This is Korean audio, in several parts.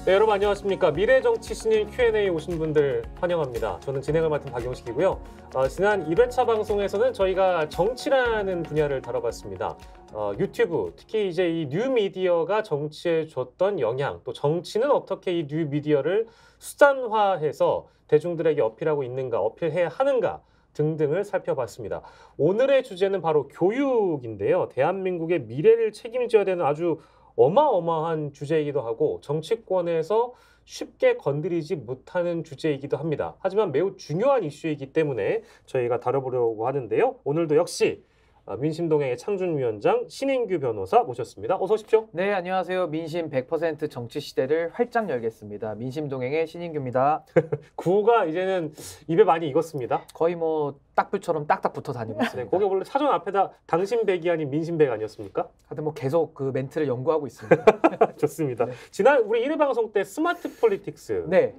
네, 여러분 안녕하십니까. 미래정치 신인 Q&A 오신 분들 환영합니다. 저는 진행을 맡은 박영식이고요. 지난 2회차 방송에서는 저희가 정치라는 분야를 다뤄봤습니다. 유튜브, 특히 이제 이 뉴미디어가 정치에 줬던 영향, 또 정치는 어떻게 이 뉴미디어를 수단화해서 대중들에게 어필하고 있는가, 어필해야 하는가 등등을 살펴봤습니다. 오늘의 주제는 바로 교육인데요. 대한민국의 미래를 책임져야 되는 아주 어마어마한 주제이기도 하고 정치권에서 쉽게 건드리지 못하는 주제이기도 합니다. 하지만 매우 중요한 이슈이기 때문에 저희가 다뤄보려고 하는데요. 오늘도 역시 민심동행의 창준위원장 신인규 변호사 모셨습니다. 어서 오십시오. 네, 안녕하세요. 민심 100% 정치 시대를 활짝 열겠습니다. 민심동행의 신인규입니다. 구가 이제는 입에 많이 익었습니다. 거의 뭐 딱불처럼 딱딱 붙어 다니고 있습니다. 네, 거기 원래 사전 앞에다 당신백이 아닌 민심백 아니었습니까? 하여튼 뭐 계속 그 멘트를 연구하고 있습니다. 좋습니다. 네. 지난 우리 1회 방송 때 스마트 폴리틱스. 네.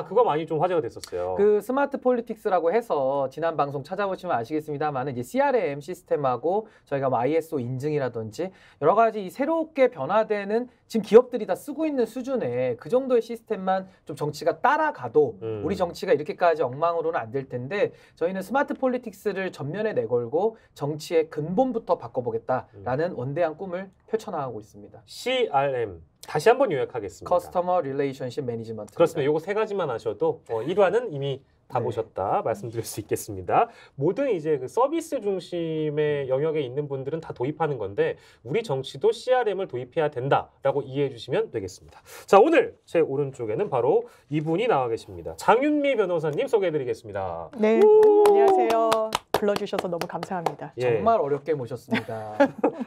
그거 많이 좀 화제가 됐었어요. 그 스마트 폴리틱스라고 해서 지난 방송 찾아보시면 아시겠습니다만 이제 CRM 시스템하고 저희가 뭐 ISO 인증이라든지 여러 가지 새롭게 변화되는 지금 기업들이 다 쓰고 있는 수준의 그 정도의 시스템만 좀 정치가 따라가도 우리 정치가 이렇게까지 엉망으로는 안 될 텐데 저희는 스마트 폴리틱스를 전면에 내걸고 정치의 근본부터 바꿔보겠다라는 원대한 꿈을 펼쳐나가고 있습니다. CRM 다시 한번 요약하겠습니다. 커스터머 릴레이션십 매니지먼트. 그렇습니다. 요거 세 가지만 아셔도 1화는 이미 다 네. 보셨다 말씀드릴 수 있겠습니다. 모든 이제 그 서비스 중심의 영역에 있는 분들은 다 도입하는 건데 우리 정치도 CRM을 도입해야 된다라고 이해해 주시면 되겠습니다. 자, 오늘 제 오른쪽에는 바로 이분이 나와 계십니다. 장윤미 변호사님 소개해드리겠습니다. 네, 안녕하세요. 불러주셔서 너무 감사합니다. 예. 정말 어렵게 모셨습니다.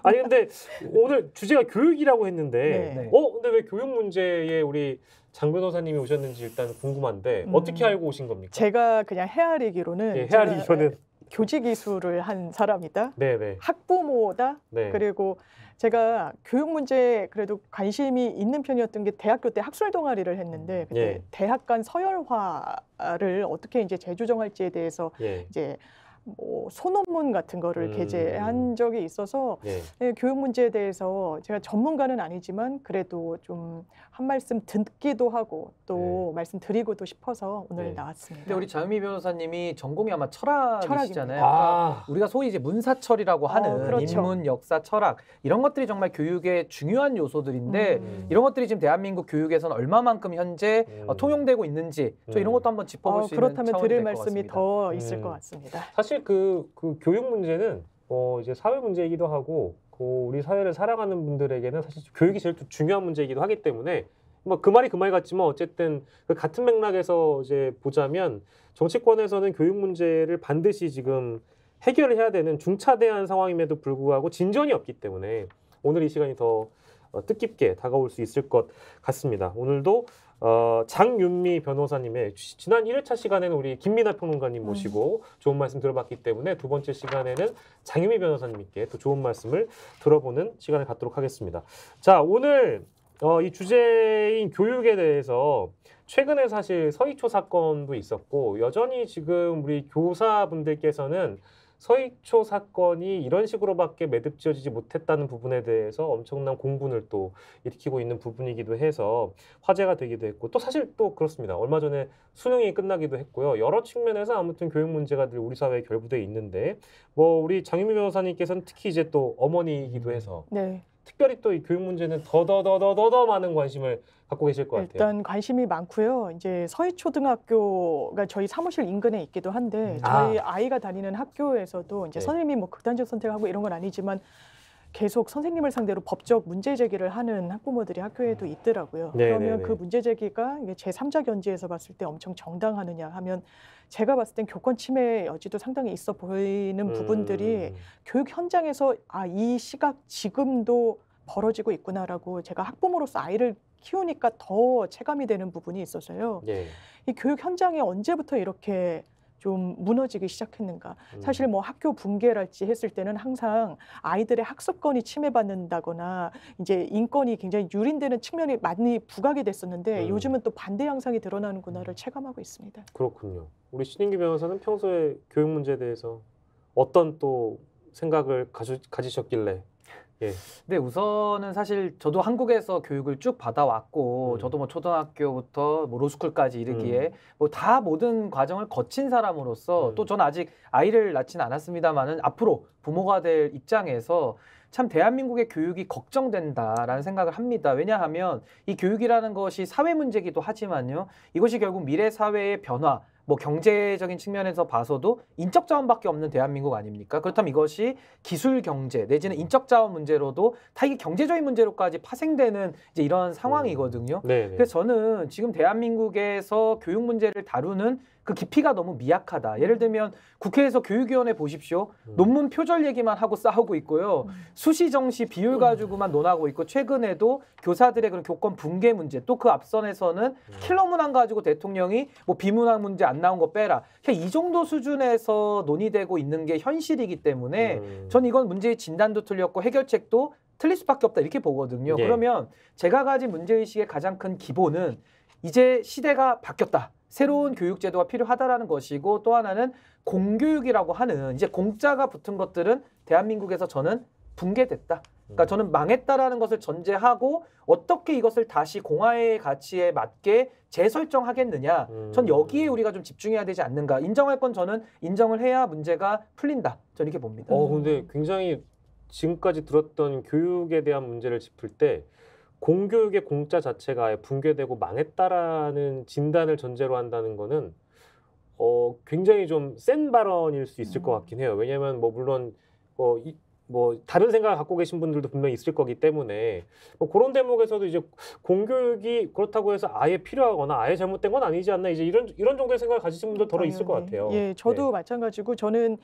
아니 근데 오늘 주제가 교육이라고 했는데 네. 근데 왜 교육 문제에 우리 장 변호사님이 오셨는지 일단 궁금한데 어떻게 알고 오신 겁니까? 제가 그냥 헤아리기로는 예, 헤아리기로는 교직 이수를 한 사람이다. 네네. 학부모다. 네. 그리고 제가 교육 문제에 그래도 관심이 있는 편이었던 게 대학교 때 학술 동아리를 했는데 그때 예. 대학 간 서열화를 어떻게 이제 재조정할지에 대해서 예. 이제 뭐 소논문 같은 거를 게재한 적이 있어서 예. 네, 교육 문제에 대해서 제가 전문가는 아니지만 그래도 좀 한 말씀 듣기도 하고 또 말씀드리고도 싶어서 오늘 네. 나왔습니다. 근데 우리 장윤미 변호사님이 전공이 아마 철학이시잖아요. 아. 그러니까 우리가 소위 이제 문사철이라고 하는 그렇죠. 인문, 역사, 철학 이런 것들이 정말 교육의 중요한 요소들인데 이런 것들이 지금 대한민국 교육에서는 얼마만큼 현재 통용되고 있는지 저 이런 것도 한번 짚어볼 수 있는 그렇다면 차원이 드릴 될 것 말씀이 같습니다. 더 있을 것 같습니다. 사실 그 교육 문제는 이제 사회 문제이기도 하고 우리 사회를 살아가는 분들에게는 사실 교육이 제일 중요한 문제이기도 하기 때문에 뭐 그 말이 그 말 같지만 어쨌든 그 같은 맥락에서 이제 보자면 정치권에서는 교육 문제를 반드시 지금 해결을 해야 되는 중차대한 상황임에도 불구하고 진전이 없기 때문에 오늘 이 시간이 더 뜻깊게 다가올 수 있을 것 같습니다. 오늘도 장윤미 변호사님의 지난 1회차 시간에는 우리 김민하 평론가님 모시고 좋은 말씀 들어봤기 때문에 두 번째 시간에는 장윤미 변호사님께 또 좋은 말씀을 들어보는 시간을 갖도록 하겠습니다. 자, 오늘 이 주제인 교육에 대해서 최근에 사실 서희초 사건도 있었고 여전히 지금 우리 교사분들께서는 서희초 사건이 이런 식으로밖에 매듭지어지지 못했다는 부분에 대해서 엄청난 공분을 또 일으키고 있는 부분이기도 해서 화제가 되기도 했고 또 사실 또 그렇습니다. 얼마 전에 수능이 끝나기도 했고요. 여러 측면에서 아무튼 교육 문제가 늘 우리 사회에 결부돼 있는데 뭐 우리 장윤미 변호사님께서는 특히 이제 또 어머니이기도 해서 네. 특별히 또 이 교육 문제는 더 많은 관심을 갖고 계실 것 같아요. 일단 관심이 많고요. 이제 서희초등학교가 저희 사무실 인근에 있기도 한데 저희 아이가 다니는 학교에서도 이제 네. 선생님이 뭐 극단적 선택하고 이런 건 아니지만 계속 선생님을 상대로 법적 문제 제기를 하는 학부모들이 학교에도 있더라고요. 그러면 그 문제 제기가 이게 제3자 견지에서 봤을 때 엄청 정당하느냐 하면 제가 봤을 땐 교권 침해 여지도 상당히 있어 보이는 부분들이 교육 현장에서 이 시각 지금도 벌어지고 있구나라고 제가 학부모로서 아이를 키우니까 더 체감이 되는 부분이 있어서요. 예. 이 교육 현장이 언제부터 이렇게 좀 무너지기 시작했는가. 사실 뭐 학교 붕괴랄지 했을 때는 항상 아이들의 학습권이 침해받는다거나 이제 인권이 굉장히 유린되는 측면이 많이 부각이 됐었는데 요즘은 또 반대 양상이 드러나는구나를 체감하고 있습니다. 그렇군요. 우리 신인규 변호사는 평소에 교육 문제에 대해서 어떤 또 생각을 가지셨길래 예. 근데 우선은 사실 저도 한국에서 교육을 쭉 받아왔고 저도 뭐 초등학교부터 뭐 로스쿨까지 이르기에 뭐 다 모든 과정을 거친 사람으로서 또 저는 아직 아이를 낳지는 않았습니다만은 앞으로 부모가 될 입장에서 참 대한민국의 교육이 걱정된다라는 생각을 합니다. 왜냐하면 이 교육이라는 것이 사회 문제이기도 하지만요. 이것이 결국 미래 사회의 변화, 뭐 경제적인 측면에서 봐서도 인적 자원밖에 없는 대한민국 아닙니까? 그렇다면 이것이 기술 경제 내지는 인적 자원 문제로도 다 이게 경제적인 문제로까지 파생되는 이제 이런 상황이거든요. 그래서 저는 지금 대한민국에서 교육 문제를 다루는 그 깊이가 너무 미약하다. 예를 들면 국회에서 교육위원회 보십시오. 논문 표절 얘기만 하고 싸우고 있고요. 수시 정시 비율 가지고만 논하고 있고 최근에도 교사들의 그런 교권 붕괴 문제 또 그 앞선에서는 킬러 문항 가지고 대통령이 뭐 비문항 문제 안 나온 거 빼라. 이 정도 수준에서 논의되고 있는 게 현실이기 때문에 전 이건 문제의 진단도 틀렸고 해결책도 틀릴 수밖에 없다 이렇게 보거든요. 그러면 제가 가진 문제의식의 가장 큰 기본은 이제 시대가 바뀌었다. 새로운 교육제도가 필요하다라는 것이고 또 하나는 공교육이라고 하는 이제 공짜가 붙은 것들은 대한민국에서 저는 붕괴됐다. 그러니까 저는 망했다라는 것을 전제하고 어떻게 이것을 다시 공화의 가치에 맞게 재설정하겠느냐. 전 여기에 우리가 좀 집중해야 되지 않는가. 인정할 건 저는 인정을 해야 문제가 풀린다. 저는 이렇게 봅니다. 근데 굉장히 지금까지 들었던 교육에 대한 문제를 짚을 때 공교육의 공짜 자체가 아예 붕괴되고 망했다라는 진단을 전제로 한다는 거는 굉장히 좀 센 발언일 수 있을 것 같긴 해요. 왜냐하면 뭐 물론 뭐 다른 생각을 갖고 계신 분들도 분명히 있을 거기 때문에 뭐 그런 대목에서도 이제 공교육이 그렇다고 해서 아예 필요하거나 아예 잘못된 건 아니지 않나 이제 이런 정도의 생각을 가지신 분들 더러 있을 것 같아요. 예, 저도 마찬가지고 저는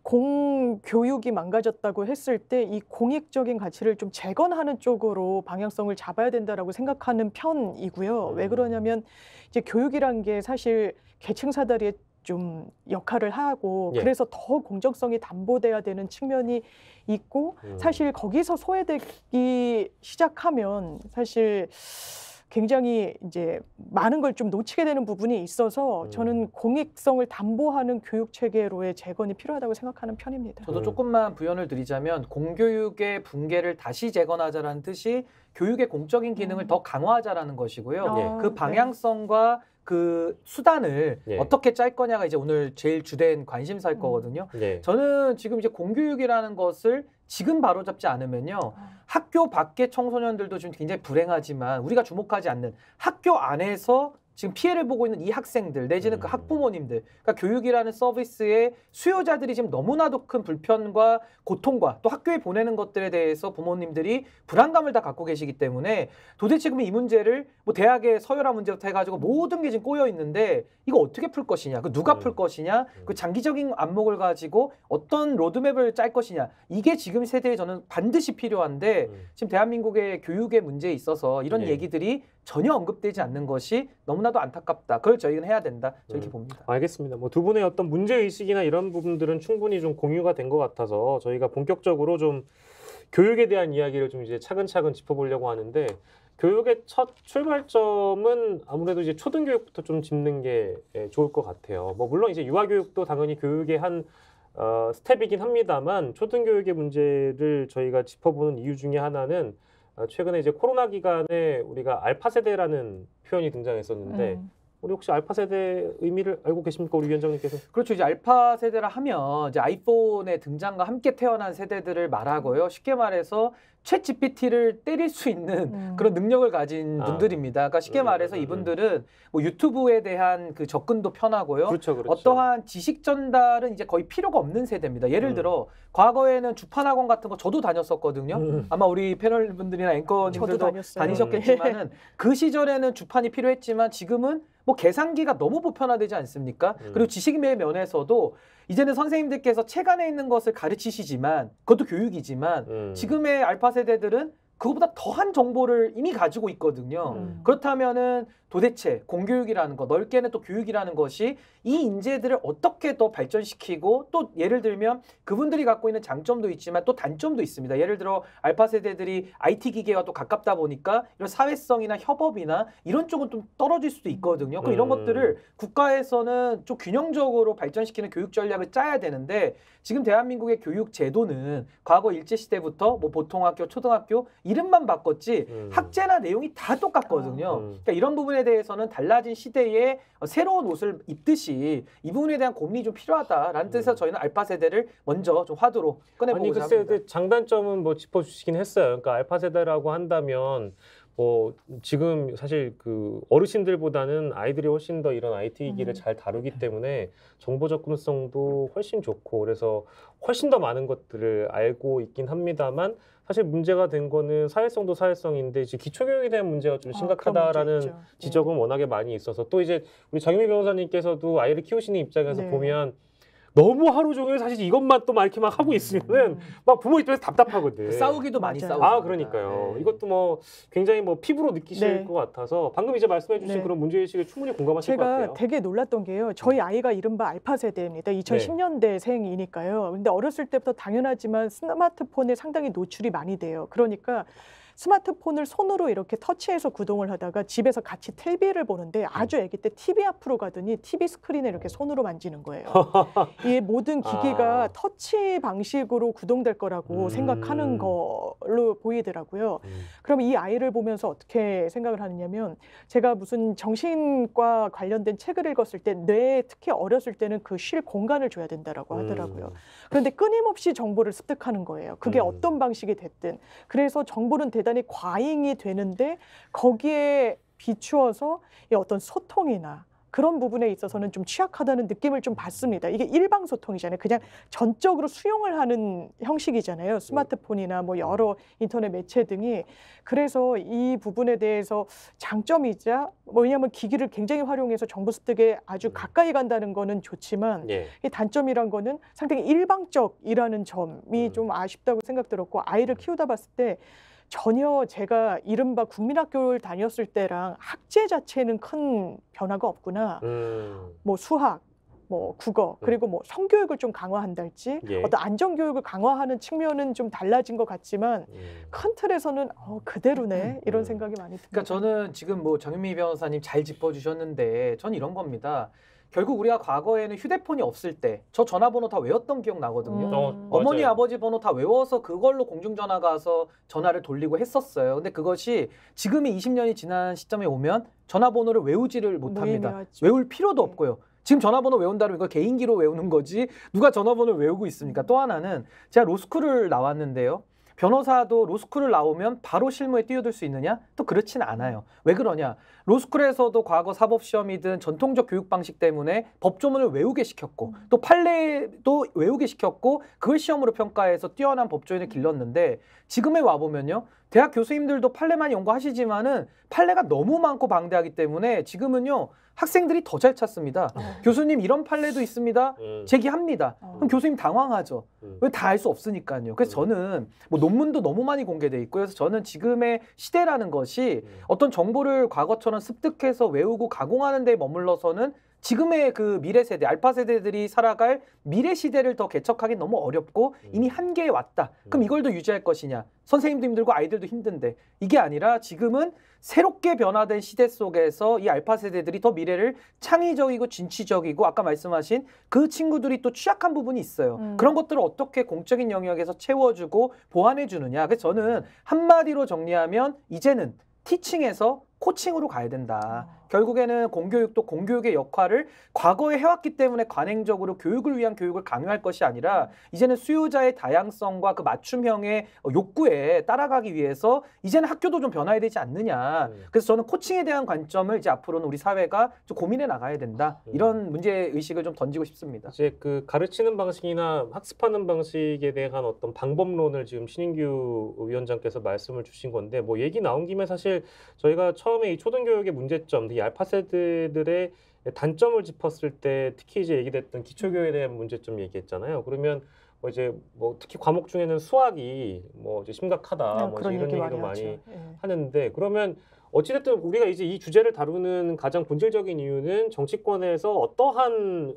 공교육이 망가졌다고 했을 때 이 공익적인 가치를 좀 재건하는 쪽으로 방향성을 잡아야 된다라고 생각하는 편이고요. 왜 그러냐면 이제 교육이란 게 사실 계층 사다리에 좀 역할을 하고 그래서 더 공정성이 담보돼야 되는 측면이 있고 사실 거기서 소외되기 시작하면 사실 굉장히 이제 많은 걸 좀 놓치게 되는 부분이 있어서 저는 공익성을 담보하는 교육 체계로의 재건이 필요하다고 생각하는 편입니다. 저도 조금만 부연을 드리자면 공교육의 붕괴를 다시 재건하자라는 뜻이 교육의 공적인 기능을 더 강화하자라는 것이고요. 그 방향성과 그 수단을 어떻게 짤 거냐가 이제 오늘 제일 주된 관심사일 거거든요. 저는 지금 이제 공교육이라는 것을 지금 바로잡지 않으면요. 학교 밖의 청소년들도 지금 굉장히 불행하지만 우리가 주목하지 않는 학교 안에서 지금 피해를 보고 있는 이 학생들 내지는 그 학부모님들 그러니까 교육이라는 서비스의 수요자들이 지금 너무나도 큰 불편과 고통과 또 학교에 보내는 것들에 대해서 부모님들이 불안감을 다 갖고 계시기 때문에 도대체 그럼 이 문제를 뭐 대학의 서열화 문제부터 해가지고 모든 게 지금 꼬여 있는데 이거 어떻게 풀 것이냐 그 누가 풀 것이냐 그 장기적인 안목을 가지고 어떤 로드맵을 짤 것이냐 이게 지금 세대에 저는 반드시 필요한데 지금 대한민국의 교육의 문제에 있어서 이런 얘기들이 전혀 언급되지 않는 것이 너무나도 안타깝다. 그걸 저희는 해야 된다. 저렇게 봅니다. 알겠습니다. 뭐 두 분의 어떤 문제의식이나 이런 부분들은 충분히 좀 공유가 된 것 같아서 저희가 본격적으로 좀 교육에 대한 이야기를 좀 이제 차근차근 짚어보려고 하는데 교육의 첫 출발점은 아무래도 이제 초등교육부터 좀 짚는 게 좋을 것 같아요. 뭐 물론 이제 유아교육도 당연히 교육의 한 스텝이긴 합니다만 초등교육의 문제를 저희가 짚어보는 이유 중에 하나는 최근에 이제 코로나 기간에 우리가 알파 세대라는 표현이 등장했었는데 우리 혹시 알파 세대 의미를 알고 계십니까, 우리 위원장님께서? 그렇죠. 이제 알파 세대라 하면 이제 아이폰의 등장과 함께 태어난 세대들을 말하고요. 쉽게 말해서 챗 GPT를 때릴 수 있는 그런 능력을 가진 분들입니다. 그러니까 쉽게 말해서 이분들은 뭐 유튜브에 대한 그 접근도 편하고요. 그렇죠. 어떠한 지식 전달은 이제 거의 필요가 없는 세대입니다. 예를 들어 과거에는 주판학원 같은 거 저도 다녔었거든요. 아마 우리 패널 분들이나 앵커님들도 다니셨겠지만은 그 시절에는 주판이 필요했지만 지금은 뭐 계산기가 너무 보편화되지 않습니까? 그리고 지식의 면에서도 이제는 선생님들께서 책 안에 있는 것을 가르치시지만 그것도 교육이지만 지금의 알파 세대들은 그거보다 더한 정보를 이미 가지고 있거든요. 그렇다면은 도대체 공교육이라는 거, 넓게는 또 교육이라는 것이 이 인재들을 어떻게 더 발전시키고 또 예를 들면 그분들이 갖고 있는 장점도 있지만 또 단점도 있습니다. 예를 들어 알파 세대들이 IT 기계와 또 가깝다 보니까 이런 사회성이나 협업이나 이런 쪽은 좀 떨어질 수도 있거든요. 그럼 이런 것들을 국가에서는 좀 균형적으로 발전시키는 교육 전략을 짜야 되는데 지금 대한민국의 교육 제도는 과거 일제시대부터 뭐 보통학교, 초등학교 이름만 바꿨지 학제나 내용이 다 똑같거든요. 그러니까 이런 부분에 대해서는 달라진 시대에 새로운 옷을 입듯이 이 부분에 대한 고민이 좀 필요하다라는 뜻에서 저희는 알파 세대를 먼저 좀 화두로 꺼내보고자 아니, 합니다. 글쎄, 장단점은 뭐 짚어주시긴 했어요. 그러니까 알파 세대라고 한다면 지금 사실 그 어르신들보다는 아이들이 훨씬 더 이런 IT 기기를 잘 다루기 때문에 정보 접근성도 훨씬 좋고 그래서 훨씬 더 많은 것들을 알고 있긴 합니다만 사실 문제가 된 거는 사회성도 사회성인데 이제 기초교육에 대한 문제가 좀 심각하다라는 지적은 워낙에 많이 있어서 또 이제 우리 장유미 변호사님께서도 아이를 키우시는 입장에서 보면 너무 하루 종일 사실 이것만 또 막 이렇게 막 하고 있으면은 막 부모 입장에서 답답하거든. 싸우기도 많이 싸우고. 아, 그러니까요. 네. 이것도 뭐 굉장히 뭐 피부로 느끼실 네. 것 같아서 방금 이제 말씀해주신 네. 그런 문제의식에 충분히 공감하실 것 같아요. 제가 되게 놀랐던 게요. 저희 아이가 이른바 알파 세대입니다. 2010년대생이니까요. 근데 어렸을 때부터 당연하지만 스마트폰에 상당히 노출이 많이 돼요. 그러니까 스마트폰을 손으로 이렇게 터치해서 구동을 하다가 집에서 같이 TV를 보는데 아주 아기 때 TV 앞으로 가더니 TV 스크린을 이렇게 손으로 만지는 거예요. 이 모든 기기가 터치 방식으로 구동될 거라고 생각하는 걸로 보이더라고요. 그럼 이 아이를 보면서 어떻게 생각을 하느냐면 제가 무슨 정신과 관련된 책을 읽었을 때 뇌에 특히 어렸을 때는 그 쉴 공간을 줘야 된다라고 하더라고요. 그런데 끊임없이 정보를 습득하는 거예요. 그게 어떤 방식이 됐든. 그래서 정보는 대단히 과잉이 되는데 거기에 비추어서 이 어떤 소통이나 그런 부분에 있어서는 좀 취약하다는 느낌을 좀 받습니다. 이게 일방 소통이잖아요. 그냥 전적으로 수용을 하는 형식이잖아요. 스마트폰이나 뭐 여러 인터넷 매체 등이. 그래서 이 부분에 대해서 장점이자 왜냐하면 기기를 굉장히 활용해서 정보 습득에 아주 가까이 간다는 거는 좋지만 이 단점이란 거는 상당히 일방적이라는 점이 좀 아쉽다고 생각 들었고 아이를 키우다 봤을 때 전혀 제가 이른바 국민학교를 다녔을 때랑 학제 자체는 큰 변화가 없구나. 뭐 수학, 뭐 국어, 그리고 뭐 성교육을 좀 강화한달지 어떤 안전교육을 강화하는 측면은 좀 달라진 것 같지만 큰 틀에서는 그대로네 이런 생각이 많이 듭니다. 그러니까 저는 지금 뭐 정윤미 변호사님 잘 짚어주셨는데 전 이런 겁니다. 결국 우리가 과거에는 휴대폰이 없을 때 저 전화번호 다 외웠던 기억 나거든요. 어머니 아버지 번호 다 외워서 그걸로 공중전화 가서 전화를 돌리고 했었어요. 근데 그것이 지금이 20년이 지난 시점에 오면 전화번호를 외우지를 못합니다. 외울 필요도 없고요. 지금 전화번호 외운다면 이거 개인기로 외우는 거지 누가 전화번호를 외우고 있습니까? 또 하나는 제가 로스쿨을 나왔는데요. 변호사도 로스쿨을 나오면 바로 실무에 뛰어들 수 있느냐? 또 그렇진 않아요. 왜 그러냐? 로스쿨에서도 과거 사법시험이든 전통적 교육 방식 때문에 법조문을 외우게 시켰고 또 판례도 외우게 시켰고 그걸 시험으로 평가해서 뛰어난 법조인을 길렀는데 지금에 와보면요. 대학 교수님들도 판례만 연구하시지만은 판례가 너무 많고 방대하기 때문에 지금은요. 학생들이 더 잘 찾습니다. 교수님 이런 판례도 있습니다. 제기합니다. 그럼 교수님 당황하죠. 왜 다 알 수 없으니까요. 그래서 저는 뭐 논문도 너무 많이 공개돼 있고 그래서 저는 지금의 시대라는 것이 어떤 정보를 과거처럼 습득해서 외우고 가공하는 데 머물러서는 지금의 그 미래 세대, 알파 세대들이 살아갈 미래 시대를 더 개척하기 너무 어렵고 이미 한계에 왔다. 그럼 이걸 더 유지할 것이냐? 선생님도 힘들고 아이들도 힘든데 이게 아니라 지금은 새롭게 변화된 시대 속에서 이 알파 세대들이 더 미래를 창의적이고 진취적이고 아까 말씀하신 그 친구들이 또 취약한 부분이 있어요. 그런 것들을 어떻게 공적인 영역에서 채워주고 보완해 주느냐. 그래서 저는 한마디로 정리하면 이제는 티칭에서 코칭으로 가야 된다. 결국에는 공교육도 공교육의 역할을 과거에 해왔기 때문에 관행적으로 교육을 위한 교육을 강요할 것이 아니라 이제는 수요자의 다양성과 그 맞춤형의 욕구에 따라가기 위해서 이제는 학교도 좀 변화해야 되지 않느냐. 그래서 저는 코칭에 대한 관점을 이제 앞으로는 우리 사회가 좀 고민해 나가야 된다. 이런 문제의식을 좀 던지고 싶습니다. 이제 그 가르치는 방식이나 학습하는 방식에 대한 어떤 방법론을 지금 신인규 위원장께서 말씀을 주신 건데 뭐 얘기 나온 김에 사실 저희가 처음에 이 초등교육의 문제점, 이 알파 세대들의 단점을 짚었을 때 특히 이제 얘기됐던 기초교육에 대한 문제점 얘기했잖아요. 그러면 뭐 이제 뭐 특히 과목 중에는 수학이 뭐 이제 심각하다 뭐 이제 이런 얘기도 많이 하는데 그러면 어찌됐든 우리가 이제 이 주제를 다루는 가장 본질적인 이유는 정치권에서 어떠한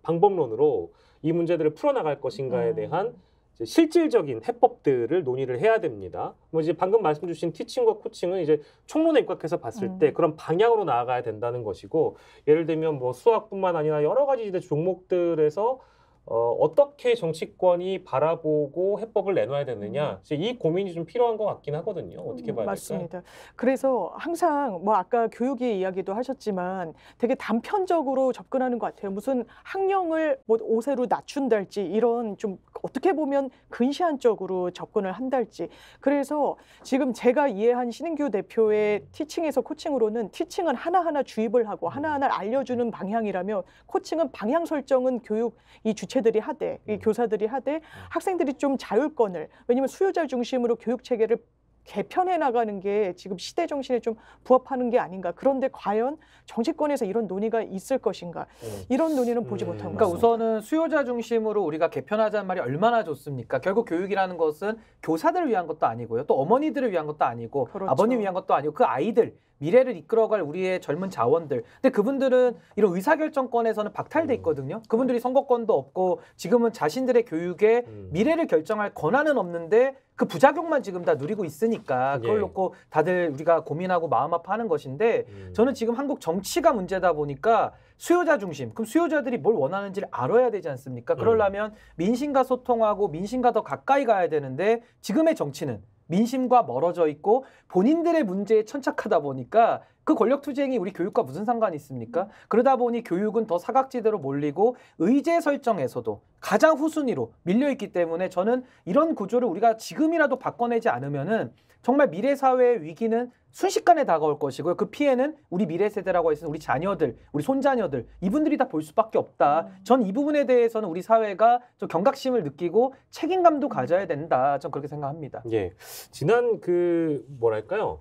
방법론으로 이 문제들을 풀어나갈 것인가에 대한 이제 실질적인 해법들을 논의를 해야 됩니다. 뭐 이제 방금 말씀 주신 티칭과 코칭은 이제 총론에 입각해서 봤을 때 그런 방향으로 나아가야 된다는 것이고 예를 들면 뭐 수학뿐만 아니라 여러 가지 이제 종목들에서 어떻게 정치권이 바라보고 해법을 내놔야 되느냐 이 고민이 좀 필요한 것 같긴 하거든요. 어떻게 봐야 될까요? 맞습니다. 그래서 항상 뭐 아까 교육의 이야기도 하셨지만 되게 단편적으로 접근하는 것 같아요. 무슨 학령을 뭐 5세로 낮춘달지 이런 좀 어떻게 보면 근시안적으로 접근을 한달지. 그래서 지금 제가 이해한 신인규 대표의 티칭에서 코칭으로는 티칭은 하나하나 주입을 하고 하나하나 알려주는 방향이라며 코칭은 방향 설정은 교육 이 주체들이 하되 이 교사들이 하되 학생들이 좀 자율권을 왜냐하면 수요자 중심으로 교육 체계를 개편해 나가는 게 지금 시대 정신에 좀 부합하는 게 아닌가. 그런데 과연 정치권에서 이런 논의가 있을 것인가. 이런 논의는 보지 못한 것 그러니까 같습니다. 우선은 수요자 중심으로 우리가 개편하자는 말이 얼마나 좋습니까? 결국 교육이라는 것은 교사들을 위한 것도 아니고요. 또 어머니들을 위한 것도 아니고 그렇죠. 아버님 위한 것도 아니고 그 아이들 미래를 이끌어갈 우리의 젊은 자원들. 근데 그분들은 이런 의사결정권에서는 박탈돼 있거든요. 그분들이 선거권도 없고 지금은 자신들의 교육의 미래를 결정할 권한은 없는데 그 부작용만 지금 다 누리고 있으니까 그걸 놓고 다들 우리가 고민하고 마음 아파하는 것인데 저는 지금 한국 정치가 문제다 보니까 수요자 중심. 그럼 수요자들이 뭘 원하는지를 알아야 되지 않습니까? 그러려면 민심과 소통하고 민심과 더 가까이 가야 되는데 지금의 정치는 민심과 멀어져 있고 본인들의 문제에 천착하다 보니까 그 권력투쟁이 우리 교육과 무슨 상관이 있습니까? 그러다 보니 교육은 더 사각지대로 몰리고 의제 설정에서도 가장 후순위로 밀려있기 때문에 저는 이런 구조를 우리가 지금이라도 바꿔내지 않으면은 정말 미래 사회의 위기는 순식간에 다가올 것이고요. 그 피해는 우리 미래 세대라고 해서 우리 자녀들, 우리 손자녀들 이분들이 다 볼 수밖에 없다. 전 이 부분에 대해서는 우리 사회가 좀 경각심을 느끼고 책임감도 가져야 된다. 전 그렇게 생각합니다. 예, 지난 그 뭐랄까요?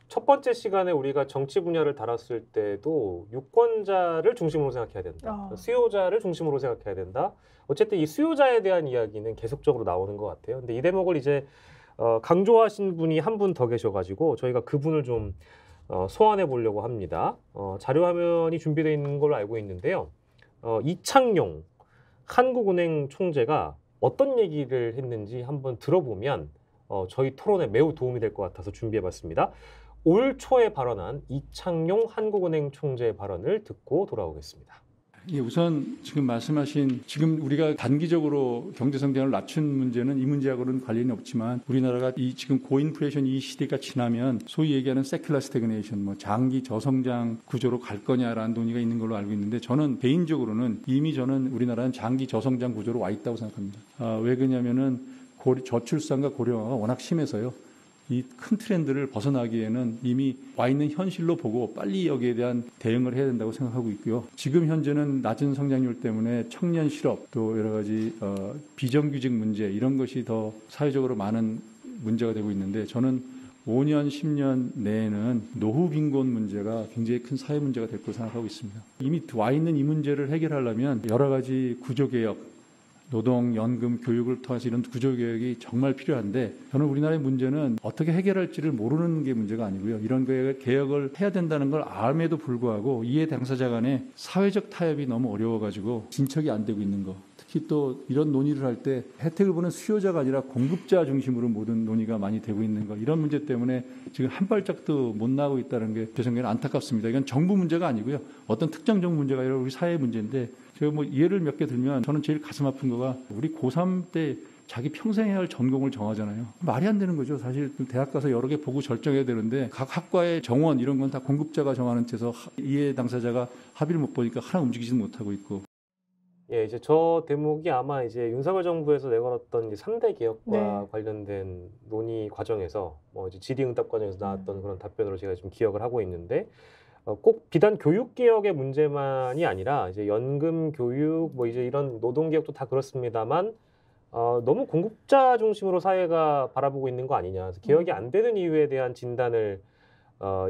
첫 번째 시간에 우리가 정치 분야를 다뤘을 때도 유권자를 중심으로 생각해야 된다. 수요자를 중심으로 생각해야 된다. 어쨌든 이 수요자에 대한 이야기는 계속적으로 나오는 것 같아요. 근데 이 대목을 이제 강조하신 분이 한 분 더 계셔가지고 저희가 그분을 좀 소환해 보려고 합니다. 자료 화면이 준비되어 있는 걸로 알고 있는데요. 이창용 한국은행 총재가 어떤 얘기를 했는지 한번 들어보면 저희 토론에 매우 도움이 될 것 같아서 준비해봤습니다. 올 초에 발언한 이창용 한국은행 총재의 발언을 듣고 돌아오겠습니다. 예, 우선 지금 말씀하신 지금 우리가 단기적으로 경제 성장을 낮춘 문제는 이 문제하고는 관련이 없지만 우리나라가 이 지금 고인플레이션 이 시대가 지나면 소위 얘기하는 세큘러 스태그네이션 뭐 장기 저성장 구조로 갈 거냐라는 논의가 있는 걸로 알고 있는데 저는 개인적으로는 이미 저는 우리나라는 장기 저성장 구조로 와 있다고 생각합니다. 왜 그러냐면은 저출산과 고령화가 워낙 심해서요. 이 큰 트렌드를 벗어나기에는 이미 와 있는 현실로 보고 빨리 여기에 대한 대응을 해야 된다고 생각하고 있고요. 지금 현재는 낮은 성장률 때문에 청년 실업 또 여러 가지 비정규직 문제 이런 것이 더 사회적으로 많은 문제가 되고 있는데 저는 5년, 10년 내에는 노후 빈곤 문제가 굉장히 큰 사회 문제가 될 거라고 생각하고 있습니다. 이미 와 있는 이 문제를 해결하려면 여러 가지 구조개혁 노동, 연금, 교육을 통해서 이런 구조개혁이 정말 필요한데 저는 우리나라의 문제는 어떻게 해결할지를 모르는 게 문제가 아니고요. 이런 개혁을 해야 된다는 걸 알음에도 불구하고 이해 당사자 간의 사회적 타협이 너무 어려워가지고 진척이 안 되고 있는 거. 특히 또 이런 논의를 할 때 혜택을 보는 수요자가 아니라 공급자 중심으로 모든 논의가 많이 되고 있는 거. 이런 문제 때문에 지금 한 발짝도 못 나가고 있다는 게 제 생각에는 안타깝습니다. 이건 정부 문제가 아니고요. 어떤 특정 정부 문제가 아니라 우리 사회 문제인데 제가 뭐 예를 몇 개 들면 저는 제일 가슴 아픈 거가 우리 고3 때 자기 평생 해야 할 전공을 정하잖아요. 말이 안 되는 거죠. 사실 대학 가서 여러 개 보고 결정해야 되는데 각 학과의 정원 이런 건 다 공급자가 정하는 채서 이해 당사자가 합의를 못 보니까 하나 움직이지는 못하고 있고. 예, 이제 저 대목이 아마 이제 윤석열 정부에서 내걸었던 이제 3대 개혁과 관련된 논의 과정에서 뭐 이제 질의응답 과정에서 나왔던 그런 답변으로 제가 좀 기억을 하고 있는데 꼭 비단 교육 개혁의 문제만이 아니라 이제 연금, 교육, 뭐 이제 이런 노동 개혁도 다 그렇습니다만 너무 공급자 중심으로 사회가 바라보고 있는 거 아니냐. 그래서 개혁이 안 되는 이유에 대한 진단을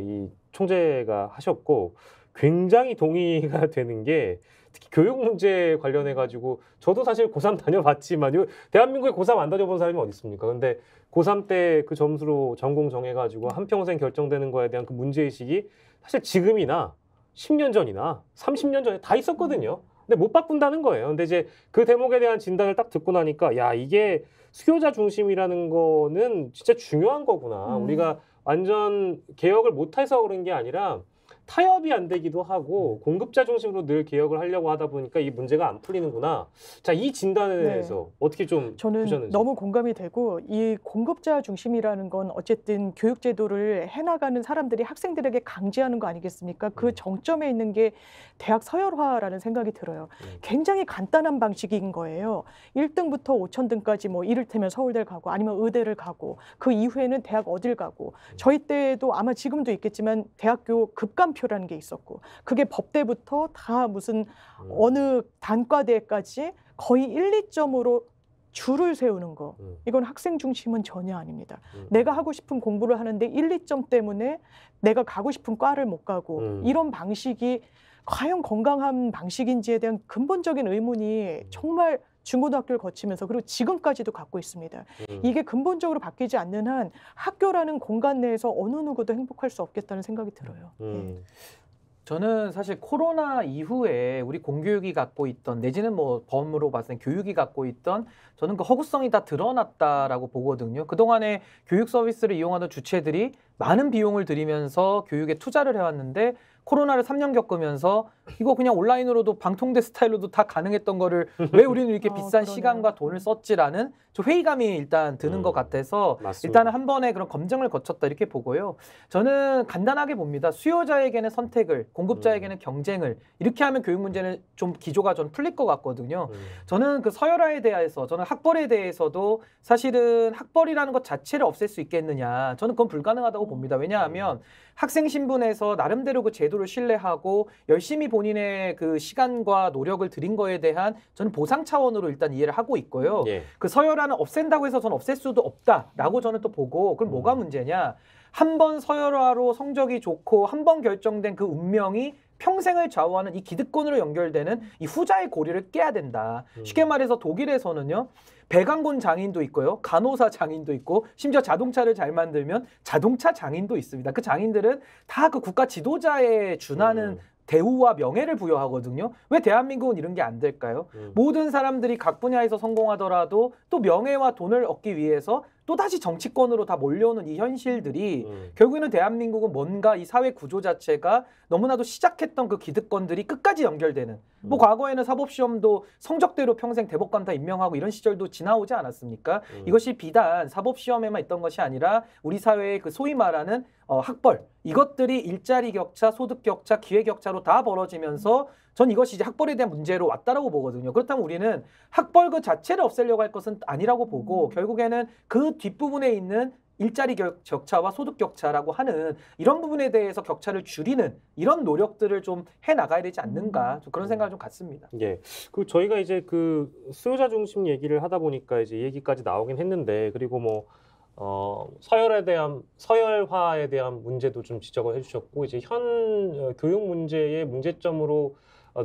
이 총재가 하셨고 굉장히 동의가 되는 게 특히 교육 문제 관련해 가지고 저도 사실 고3 다녀봤지만 대한민국에 고3 안 다녀본 사람이 어디 있습니까? 근데 고3 때 그 점수로 전공 정해 가지고 한평생 결정되는 거에 대한 그 문제 의식이 사실 지금이나 10년 전이나 30년 전에 다 있었거든요. 근데 못 바꾼다는 거예요. 근데 이제 그 대목에 대한 진단을 딱 듣고 나니까 야, 이게 수요자 중심이라는 거는 진짜 중요한 거구나. 우리가 완전 개혁을 못해서 그런 게 아니라 타협이 안 되기도 하고 공급자 중심으로 늘 개혁을 하려고 하다 보니까 이 문제가 안 풀리는구나. 자, 이 진단에 대해서 어떻게 좀 저는 보셨는지. 너무 공감이 되고 이 공급자 중심이라는 건 어쨌든 교육 제도를 해나가는 사람들이 학생들에게 강제하는 거 아니겠습니까? 그 정점에 있는 게 대학 서열화라는 생각이 들어요. 굉장히 간단한 방식인 거예요. 1등부터 5,000등까지 뭐 이를테면 서울대를 가고 아니면 의대를 가고 그 이후에는 대학 어딜 가고 저희 때도 아마 지금도 있겠지만 대학교 급간표라는 게 있었고 그게 법대부터 다 무슨 어느 단과대까지 거의 1, 2점으로 줄을 세우는 거. 이건 학생 중심은 전혀 아닙니다. 내가 하고 싶은 공부를 하는데 1, 2점 때문에 내가 가고 싶은 과를 못 가고 이런 방식이 과연 건강한 방식인지에 대한 근본적인 의문이 정말 중고등학교를 거치면서 그리고 지금까지도 갖고 있습니다. 이게 근본적으로 바뀌지 않는 한 학교라는 공간 내에서 어느 누구도 행복할 수 없겠다는 생각이 들어요. 저는 사실 코로나 이후에 우리 공교육이 갖고 있던 내지는 뭐 범으로 봤을 때 교육이 갖고 있던 저는 그 허구성이 다 드러났다라고 보거든요. 그동안에 교육 서비스를 이용하던 주체들이 많은 비용을 들이면서 교육에 투자를 해왔는데 코로나를 3년 겪으면서 이거 그냥 온라인으로도 방통대 스타일로도 다 가능했던 거를 왜 우리는 이렇게 비싼 그러네요. 시간과 돈을 썼지라는 좀 회의감이 일단 드는 것 같아서 맞습니다. 일단은 한 번의 그런 검증을 거쳤다 이렇게 보고요. 저는 간단하게 봅니다. 수요자에게는 선택을, 공급자에게는 경쟁을 이렇게 하면 교육 문제는 좀 기조가 좀 풀릴 것 같거든요. 저는 그 서열화에 대해서 저는 학벌에 대해서도 사실은 학벌이라는 것 자체를 없앨 수 있겠느냐. 저는 그건 불가능하다고 봅니다. 왜냐하면 학생 신분에서 나름대로 그 제도를 신뢰하고 열심히 본인의 그 시간과 노력을 들인 거에 대한 저는 보상 차원으로 일단 이해를 하고 있고요. 그 서열화는 없앤다고 해서 저는 없앨 수도 없다라고 저는 또 보고 그럼 뭐가 문제냐. 한 번 서열화로 성적이 좋고 한 번 결정된 그 운명이 평생을 좌우하는 이 기득권으로 연결되는 이 후자의 고리를 깨야 된다. 쉽게 말해서 독일에서는요. 배관군 장인도 있고요. 간호사 장인도 있고 심지어 자동차를 잘 만들면 자동차 장인도 있습니다. 그 장인들은 다 그 국가 지도자에 준하는 대우와 명예를 부여하거든요. 왜 대한민국은 이런 게 안 될까요? 모든 사람들이 각 분야에서 성공하더라도 또 명예와 돈을 얻기 위해서 또다시 정치권으로 다 몰려오는 이 현실들이 결국에는 대한민국은 뭔가 이 사회 구조 자체가 너무나도 시작했던 그 기득권들이 끝까지 연결되는 뭐 과거에는 사법시험도 성적대로 평생 대법관 다 임명하고 이런 시절도 지나오지 않았습니까? 이것이 비단 사법시험에만 있던 것이 아니라 우리 사회의 그 소위 말하는 학벌 이것들이 일자리 격차, 소득 격차, 기회 격차로 다 벌어지면서 전 이것이 이제 학벌에 대한 문제로 왔다라고 보거든요. 그렇다면 우리는 학벌 그 자체를 없애려고 할 것은 아니라고 보고 결국에는 그 뒷부분에 있는 일자리 격차와 소득 격차라고 하는 이런 부분에 대해서 격차를 줄이는 이런 노력들을 좀 해나가야 되지 않는가 좀 그런 생각을 좀 갖습니다. 예. 그 저희가 이제 그 수요자 중심 얘기를 하다 보니까 이제 얘기까지 나오긴 했는데 그리고 뭐 서열화에 대한 문제도 좀 지적을 해주셨고 이제 현 교육 문제의 문제점으로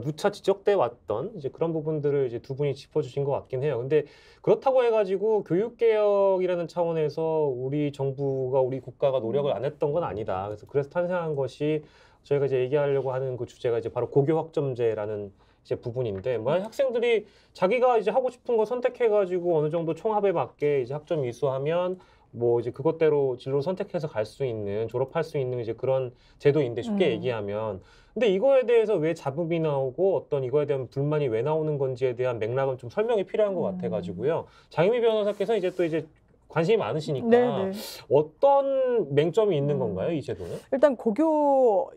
누차 지적돼 왔던 이제 그런 부분들을 이제 두 분이 짚어주신 것 같긴 해요. 근데 그렇다고 해가지고 교육개혁이라는 차원에서 우리 정부가 우리 국가가 노력을 안 했던 건 아니다. 그래서 탄생한 것이 저희가 이제 얘기하려고 하는 그 주제가 이제 바로 고교 학점제라는 이제 부분인데, 만약 학생들이 자기가 이제 하고 싶은 거 선택해가지고 어느 정도 총합에 맞게 이제 학점 이수하면 뭐 이제 그것대로 진로 선택해서 갈 수 있는 졸업할 수 있는 이제 그런 제도인데 쉽게 얘기하면 근데 이거에 대해서 왜 잡음이 나오고 어떤 이거에 대한 불만이 왜 나오는 건지에 대한 맥락은 좀 설명이 필요한 것 같아가지고요. 장희미 변호사께서 이제 또 이제 관심이 많으시니까 네네. 어떤 맹점이 있는 건가요, 이 제도는? 일단 고교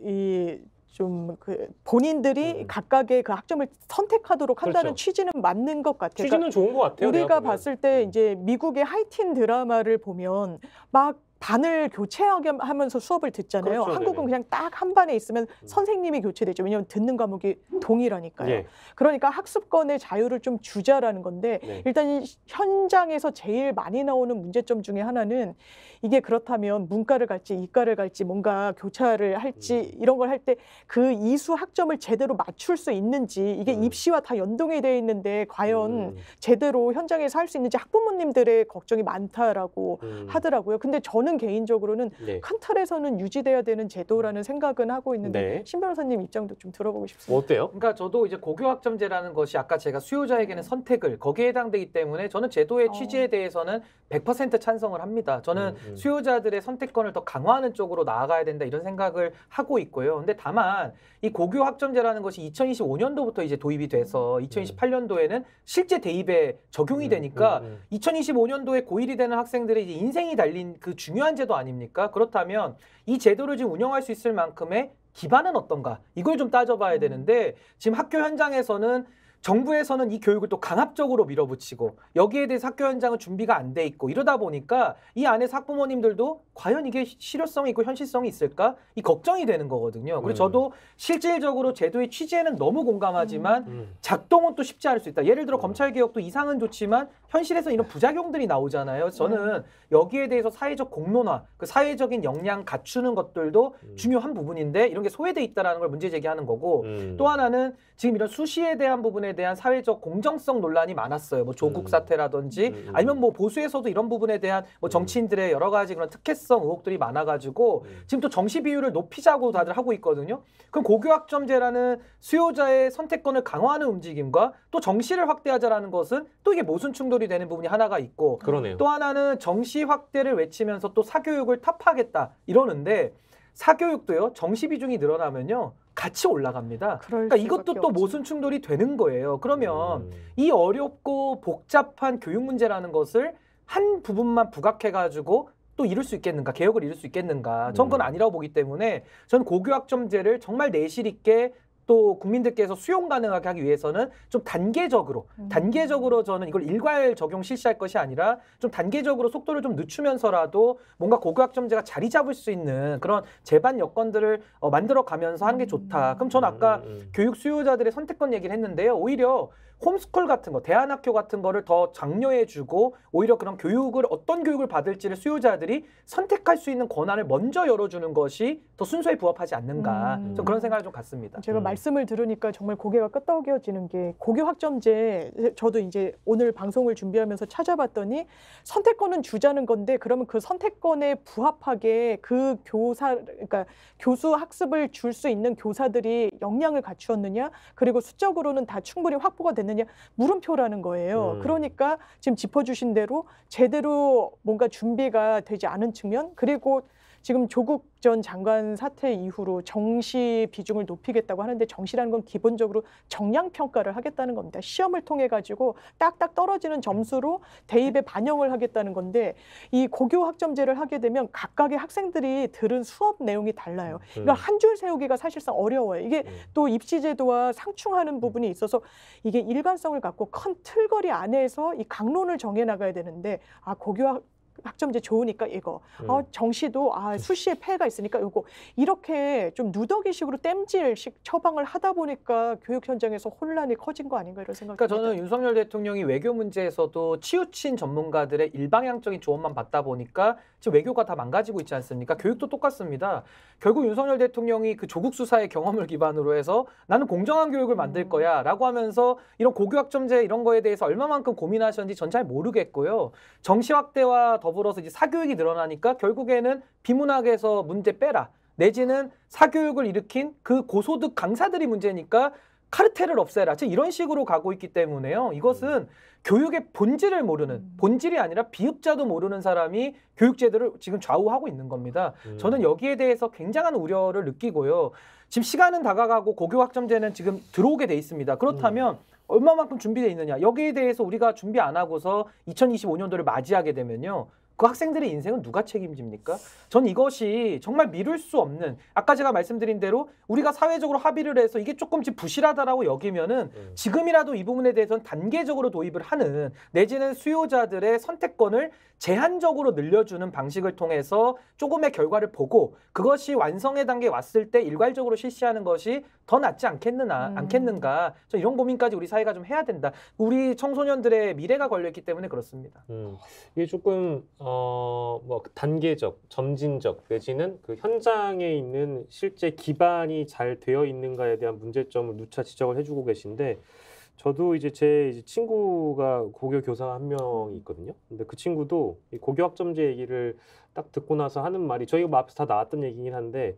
좀 그 본인들이 각각의 그 학점을 선택하도록 한다는 그렇죠. 취지는 맞는 것 같아요. 취지는 좋은 것 같아요. 우리가 내가 보면. 봤을 때 이제 미국의 하이틴 드라마를 보면 막 반을 교체하면서 수업을 듣잖아요. 그렇죠, 한국은 네네. 그냥 딱 한 반에 있으면 선생님이 교체되죠. 왜냐하면 듣는 과목이 동일하니까요. 예. 그러니까 학습권의 자유를 좀 주자라는 건데 네. 일단 이 현장에서 제일 많이 나오는 문제점 중에 하나는 이게 그렇다면 문과를 갈지 이과를 갈지 뭔가 교차를 할지 이런 걸 할 때 그 이수 학점을 제대로 맞출 수 있는지 이게 입시와 다 연동이 되어 있는데 과연 제대로 현장에서 할 수 있는지 학부모님들의 걱정이 많다라고 하더라고요. 근데 저는 개인적으로는 네. 큰 틀에서는 유지돼야 되는 제도라는 생각은 하고 있는데 네. 신 변호사님 입장도 좀 들어보고 싶습니다. 어때요? 그러니까 저도 이제 고교학점제라는 것이 아까 제가 수요자에게는 선택을 거기에 해당되기 때문에 저는 제도의 취지에 대해서는 100% 찬성을 합니다. 저는 수요자들의 선택권을 더 강화하는 쪽으로 나아가야 된다 이런 생각을 하고 있고요. 근데 다만 이 고교학점제라는 것이 2025년도부터 이제 도입이 돼서 2028년도에는 실제 대입에 적용이 되니까 2025년도에 고1이 되는 학생들의 이제 인생이 달린 그 중요한 제도 아닙니까? 그렇다면 이 제도를 지금 운영할 수 있을 만큼의 기반은 어떤가? 이걸 좀 따져봐야 되는데 지금 학교 현장에서는 정부에서는 이 교육을 또 강압적으로 밀어붙이고 여기에 대해서 학교 현장은 준비가 안 돼 있고 이러다 보니까 이 안에서 학부모님들도 과연 이게 실효성이 있고 현실성이 있을까? 이 걱정이 되는 거거든요. 그리고 저도 실질적으로 제도의 취지에는 너무 공감하지만 작동은 또 쉽지 않을 수 있다. 예를 들어 검찰개혁도 이상은 좋지만 현실에서 이런 부작용들이 나오잖아요. 저는 여기에 대해서 사회적 공론화, 그 사회적인 역량 갖추는 것들도 중요한 부분인데 이런 게 소외돼 있다는 걸 문제 제기하는 거고 또 하나는 지금 이런 수시에 대한 부분에 대한 사회적 공정성 논란이 많았어요. 뭐 조국 사태라든지 아니면 뭐 보수에서도 이런 부분에 대한 뭐 정치인들의 여러 가지 그런 특혜성 의혹들이 많아가지고 지금 또 정시 비율을 높이자고 다들 하고 있거든요. 그럼 고교학점제라는 수요자의 선택권을 강화하는 움직임과 또 정시를 확대하자라는 것은 또 이게 모순 충돌이 되는 부분이 하나가 있고 그러네요. 또 하나는 정시 확대를 외치면서 또 사교육을 타파하겠다 이러는데 사교육도요 정시 비중이 늘어나면요 같이 올라갑니다. 그러니까 이것도 또 모순 충돌이 되는 거예요. 그러면 이 어렵고 복잡한 교육 문제라는 것을 한 부분만 부각해가지고 또 이룰 수 있겠는가, 개혁을 이룰 수 있겠는가? 전 그건 아니라고 보기 때문에 저는 고교학점제를 정말 내실 있게 또 국민들께서 수용 가능하게 하기 위해서는 좀 단계적으로 저는 이걸 일괄 적용 실시할 것이 아니라 좀 단계적으로 속도를 좀 늦추면서라도 뭔가 고교학점제가 자리 잡을 수 있는 그런 제반 여건들을 만들어 가면서 하는 게 좋다. 그럼 전 아까 교육 수요자들의 선택권 얘기를 했는데요. 오히려 홈스쿨 같은 거, 대안학교 같은 거를 더 장려해주고 오히려 그런 교육을 어떤 교육을 받을지를 수요자들이 선택할 수 있는 권한을 먼저 열어주는 것이 더 순서에 부합하지 않는가. 좀 그런 생각을 좀 갖습니다. 제가 말씀을 들으니까 정말 고개가 끄덕여지는 게 고교학점제 저도 이제 오늘 방송을 준비하면서 찾아봤더니 선택권은 주자는 건데 그러면 그 선택권에 부합하게 그 그러니까 교수 학습을 줄 수 있는 교사들이 역량을 갖추었느냐 그리고 수적으로는 다 충분히 확보가 됐느냐 물음표라는 거예요. 그러니까 지금 짚어주신 대로 제대로 뭔가 준비가 되지 않은 측면 그리고 지금 조국 전 장관 사태 이후로 정시 비중을 높이겠다고 하는데 정시라는 건 기본적으로 정량 평가를 하겠다는 겁니다. 시험을 통해 가지고 딱딱 떨어지는 점수로 대입에 반영을 하겠다는 건데 이 고교 학점제를 하게 되면 각각의 학생들이 들은 수업 내용이 달라요. 이걸 한 줄 세우기가 사실상 어려워요. 이게 또 입시 제도와 상충하는 부분이 있어서 이게 일관성을 갖고 큰 틀거리 안에서 이 강론을 정해 나가야 되는데 고교 학점제 좋으니까 이거 정시도 수시에 폐해가 있으니까 이거 이렇게 좀 누더기식으로 땜질식 처방을 하다 보니까 교육 현장에서 혼란이 커진 거 아닌가 이런 생각이 듭니다. 저는 윤석열 대통령이 외교 문제에서도 치우친 전문가들의 일방향적인 조언만 받다 보니까 지금 외교가 다 망가지고 있지 않습니까? 교육도 똑같습니다. 결국 윤석열 대통령이 그 조국 수사의 경험을 기반으로 해서 나는 공정한 교육을 만들 거야 라고 하면서 이런 고교학점제 이런 거에 대해서 얼마만큼 고민하셨는지 전 잘 모르겠고요. 정시 확대와 더불어서 이제 사교육이 늘어나니까 결국에는 비문학에서 문제 빼라. 내지는 사교육을 일으킨 그 고소득 강사들이 문제니까 카르텔을 없애라. 즉 이런 식으로 가고 있기 때문에요. 이것은 교육의 본질을 모르는 본질이 아니라 비읍자도 모르는 사람이 교육제도를 지금 좌우하고 있는 겁니다. 저는 여기에 대해서 굉장한 우려를 느끼고요. 지금 시간은 다가가고 고교학점제는 지금 들어오게 돼 있습니다. 그렇다면 얼마만큼 준비되어 있느냐. 여기에 대해서 우리가 준비 안 하고서 2025년도를 맞이하게 되면요. 그 학생들의 인생은 누가 책임집니까? 전 이것이 정말 미룰 수 없는, 아까 제가 말씀드린 대로 우리가 사회적으로 합의를 해서 이게 조금씩 부실하다라고 여기면은 지금이라도 이 부분에 대해서는 단계적으로 도입을 하는, 내지는 수요자들의 선택권을 제한적으로 늘려주는 방식을 통해서 조금의 결과를 보고 그것이 완성의 단계에 왔을 때 일괄적으로 실시하는 것이 더 낫지 않겠는가. 저 이런 고민까지 우리 사회가 좀 해야 된다. 우리 청소년들의 미래가 걸려있기 때문에 그렇습니다. 이게 조금 뭐 단계적, 점진적 내지는 그 현장에 있는 실제 기반이 잘 되어 있는가에 대한 문제점을 누차 지적을 해주고 계신데, 저도 이제 제 친구가 고교 교사 한 명이 있거든요. 근데 그 친구도 이 고교 학점제 얘기를 딱 듣고 나서 하는 말이, 저희가 뭐 앞에서 다 나왔던 얘기긴 한데,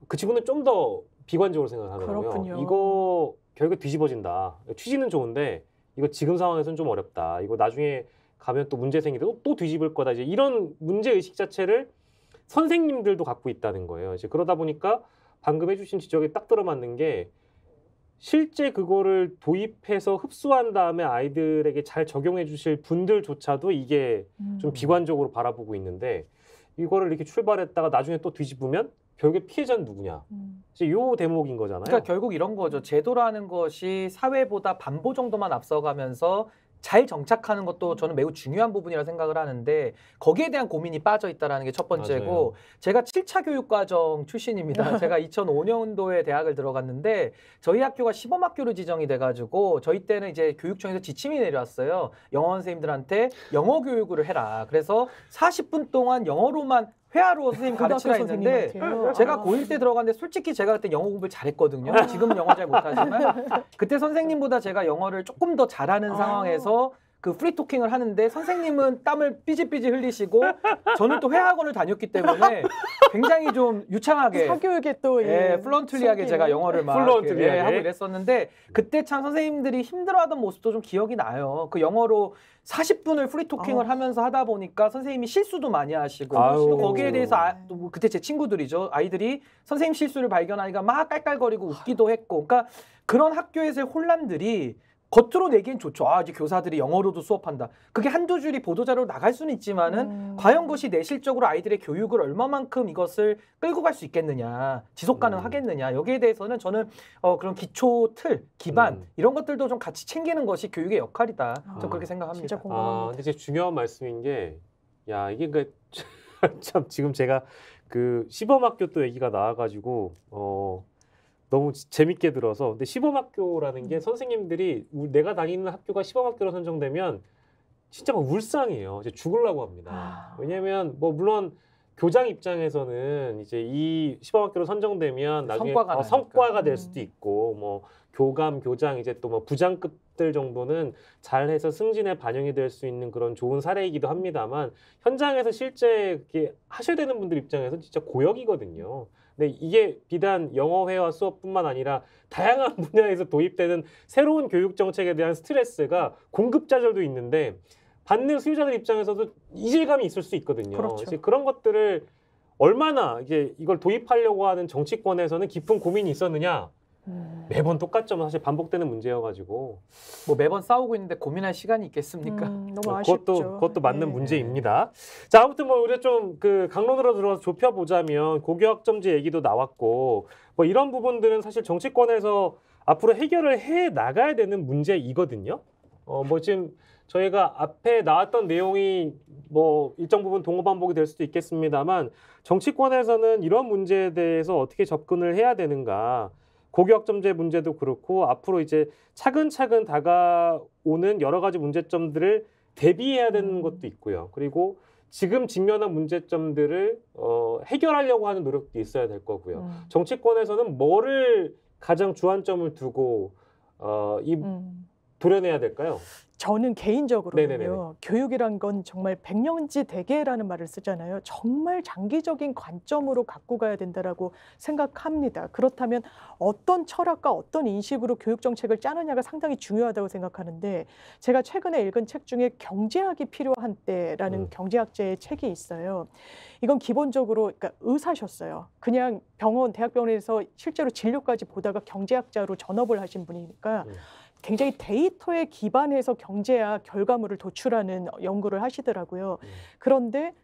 그 친구는 좀 더 비관적으로 생각하더라고요. 그렇군요. 이거 결국 뒤집어진다. 취지는 좋은데 이거 지금 상황에서는 좀 어렵다. 이거 나중에 가면 또 문제 생기고 또 뒤집을 거다. 이제 이런 문제 의식 자체를 선생님들도 갖고 있다는 거예요. 이제 그러다 보니까 방금 해주신 지적에 딱 들어맞는 게, 실제 그거를 도입해서 흡수한 다음에 아이들에게 잘 적용해 주실 분들조차도 이게 좀 비관적으로 바라보고 있는데, 이거를 이렇게 출발했다가 나중에 또 뒤집으면 결국에 피해자는 누구냐. 이제 요 대목인 거잖아요. 그러니까 결국 이런 거죠. 제도라는 것이 사회보다 반보 정도만 앞서가면서 잘 정착하는 것도 저는 매우 중요한 부분이라 생각을 하는데, 거기에 대한 고민이 빠져 있다는 게 첫 번째고, 맞아요. 제가 7차 교육과정 출신입니다. 제가 2005년도에 대학을 들어갔는데 저희 학교가 시범학교로 지정이 돼가지고 저희 때는 이제 교육청에서 지침이 내려왔어요. 영어 선생님들한테 영어 교육을 해라. 그래서 40분 동안 영어로만 회화로 선생님 가르치라 했는데, 제가 고1 때 들어갔는데 솔직히 제가 그때 영어 공부를 잘했거든요. 지금은 영어 잘 못하지만 그때 선생님보다 제가 영어를 조금 더 잘하는 상황에서 그 프리토킹을 하는데, 선생님은 땀을 삐질삐질 흘리시고 저는 또 회화학원을 다녔기 때문에 굉장히 좀 유창하게 사교육에 또 플런틀리하게 제가 영어를 막 플런틀리하게 하고 이랬었는데, 그때 참 선생님들이 힘들어하던 모습도 좀 기억이 나요. 그 영어로 40분을 프리토킹을 하면서 하다 보니까 선생님이 실수도 많이 하시고, 또 거기에 대해서 또 그때 제 친구들이죠. 아이들이 선생님 실수를 발견하니까 막 깔깔거리고 웃기도 했고, 그러니까 그런 학교에서의 혼란들이 겉으로 내기엔 좋죠. 아, 이제 교사들이 영어로도 수업한다. 그게 한두 줄이 보도자료로 나갈 수는 있지만은 과연 그것이 내실적으로 아이들의 교육을 얼마만큼 이것을 끌고 갈 수 있겠느냐, 지속 가능하겠느냐, 여기에 대해서는 저는 그런 기초 틀, 기반 이런 것들도 좀 같이 챙기는 것이 교육의 역할이다. 저는 그렇게 생각합니다. 진짜 공감합니다. 근데 진짜 중요한 말씀인 게, 야, 이게 그 참 지금 제가 그 시범학교 또 얘기가 나와가지고 너무 재밌게 들어서, 근데 시범학교라는 게 선생님들이 내가 다니는 학교가 시범학교로 선정되면 진짜 막 울상이에요. 이제 죽으려고 합니다. 왜냐하면 뭐 물론 교장 입장에서는 이제 이 시범학교로 선정되면 나중에 성과가 될 수도 있고, 뭐 교감, 교장, 이제 또 뭐 부장급들 정도는 잘해서 승진에 반영이 될 수 있는 그런 좋은 사례이기도 합니다만, 현장에서 실제 이렇게 하셔야 되는 분들 입장에서는 진짜 고역이거든요. 근데 이게 비단 영어 회화 수업뿐만 아니라 다양한 분야에서 도입되는 새로운 교육 정책에 대한 스트레스가 공급자들도 있는데, 받는 수요자들 입장에서도 이질감이 있을 수 있거든요. 그렇죠. 그런 것들을 얼마나 이걸 도입하려고 하는 정치권에서는 깊은 고민이 있었느냐. 매번 똑같죠. 사실 반복되는 문제여가지고 뭐 매번 싸우고 있는데 고민할 시간이 있겠습니까? 너무 아쉽죠. 그것도 맞는 문제입니다. 자, 아무튼 뭐 우리가 좀 그 강론으로 들어서 좁혀보자면, 고교 학점제 얘기도 나왔고, 뭐 이런 부분들은 사실 정치권에서 앞으로 해결을 해 나가야 되는 문제이거든요. 뭐 지금 저희가 앞에 나왔던 내용이 뭐 일정 부분 동호반복이 될 수도 있겠습니다만, 정치권에서는 이런 문제에 대해서 어떻게 접근을 해야 되는가, 고교 학점제 문제도 그렇고 앞으로 이제 차근차근 다가오는 여러 가지 문제점들을 대비해야 되는 것도 있고요. 그리고 지금 직면한 문제점들을 해결하려고 하는 노력도 있어야 될 거고요. 정치권에서는 뭐를 가장 주안점을 두고 도려내야 될까요? 저는 개인적으로는요, 네네네네. 교육이란 건 정말 백년지 대계라는 말을 쓰잖아요. 정말 장기적인 관점으로 갖고 가야 된다라고 생각합니다. 그렇다면 어떤 철학과 어떤 인식으로 교육 정책을 짜느냐가 상당히 중요하다고 생각하는데, 제가 최근에 읽은 책 중에 경제학이 필요한 때라는 경제학자의 책이 있어요. 이건 기본적으로 그러니까 의사셨어요. 그냥 대학병원에서 실제로 진료까지 보다가 경제학자로 전업을 하신 분이니까 굉장히 데이터에 기반해서 경제학 결과물을 도출하는 연구를 하시더라고요. 그런데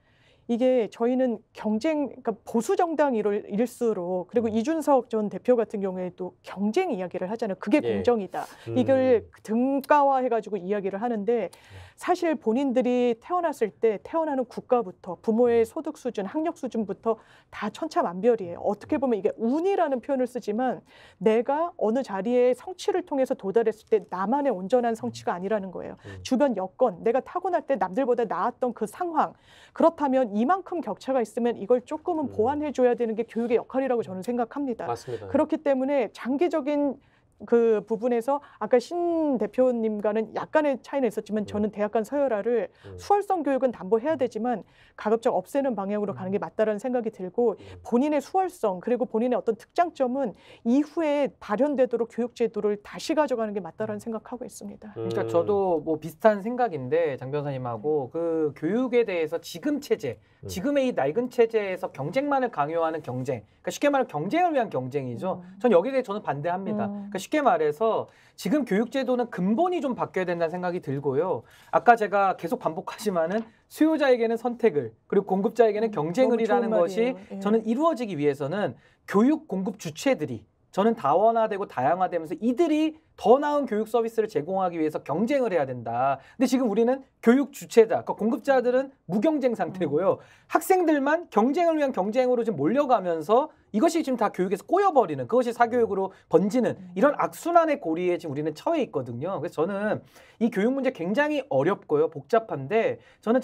이게 저희는 그러니까 보수 정당일수록 그리고 이준석 전 대표 같은 경우에도 경쟁 이야기를 하잖아요. 그게 공정이다. 이걸 등가화해가지고 이야기를 하는데 사실 본인들이 태어났을 때 태어나는 국가부터 부모의 소득 수준, 학력 수준부터 다 천차만별이에요. 어떻게 보면 이게 운이라는 표현을 쓰지만 내가 어느 자리에 성취를 통해서 도달했을 때 나만의 온전한 성취가 아니라는 거예요. 주변 여건, 내가 타고날 때 남들보다 나았던 그 상황. 그렇다면 이만큼 격차가 있으면 이걸 조금은 보완해줘야 되는 게 교육의 역할이라고 저는 생각합니다. 맞습니다. 그렇기 때문에 장기적인 그 부분에서 아까 신 대표님과는 약간의 차이는 있었지만 저는 대학 간 서열화를 수월성 교육은 담보해야 되지만 가급적 없애는 방향으로 가는 게 맞다라는 생각이 들고 본인의 수월성 그리고 본인의 어떤 특장점은 이후에 발현되도록 교육 제도를 다시 가져가는 게 맞다라는 생각하고 있습니다. 그러니까 저도 뭐 비슷한 생각인데 장 변호사님하고 그 교육에 대해서 지금 체제, 지금의 이 낡은 체제에서 경쟁만을 강요하는 경쟁, 그러니까 쉽게 말하면 경쟁을 위한 경쟁이죠. 전 여기에 대해 저는 반대합니다. 그러니까 쉽게 말해서 지금 교육제도는 근본이 좀 바뀌어야 된다는 생각이 들고요. 아까 제가 계속 반복하지만은 수요자에게는 선택을 그리고 공급자에게는 경쟁을이라는 것이 저는 이루어지기 위해서는 교육 공급 주체들이 저는 다원화되고 다양화되면서 이들이 더 나은 교육 서비스를 제공하기 위해서 경쟁을 해야 된다. 근데 지금 우리는 교육 주체자, 그러니까 공급자들은 무경쟁 상태고요. 학생들만 경쟁을 위한 경쟁으로 지금 몰려가면서 이것이 지금 다 교육에서 꼬여버리는, 그것이 사교육으로 번지는 이런 악순환의 고리에 지금 우리는 처해 있거든요. 그래서 저는 이 교육 문제 굉장히 어렵고요. 복잡한데 저는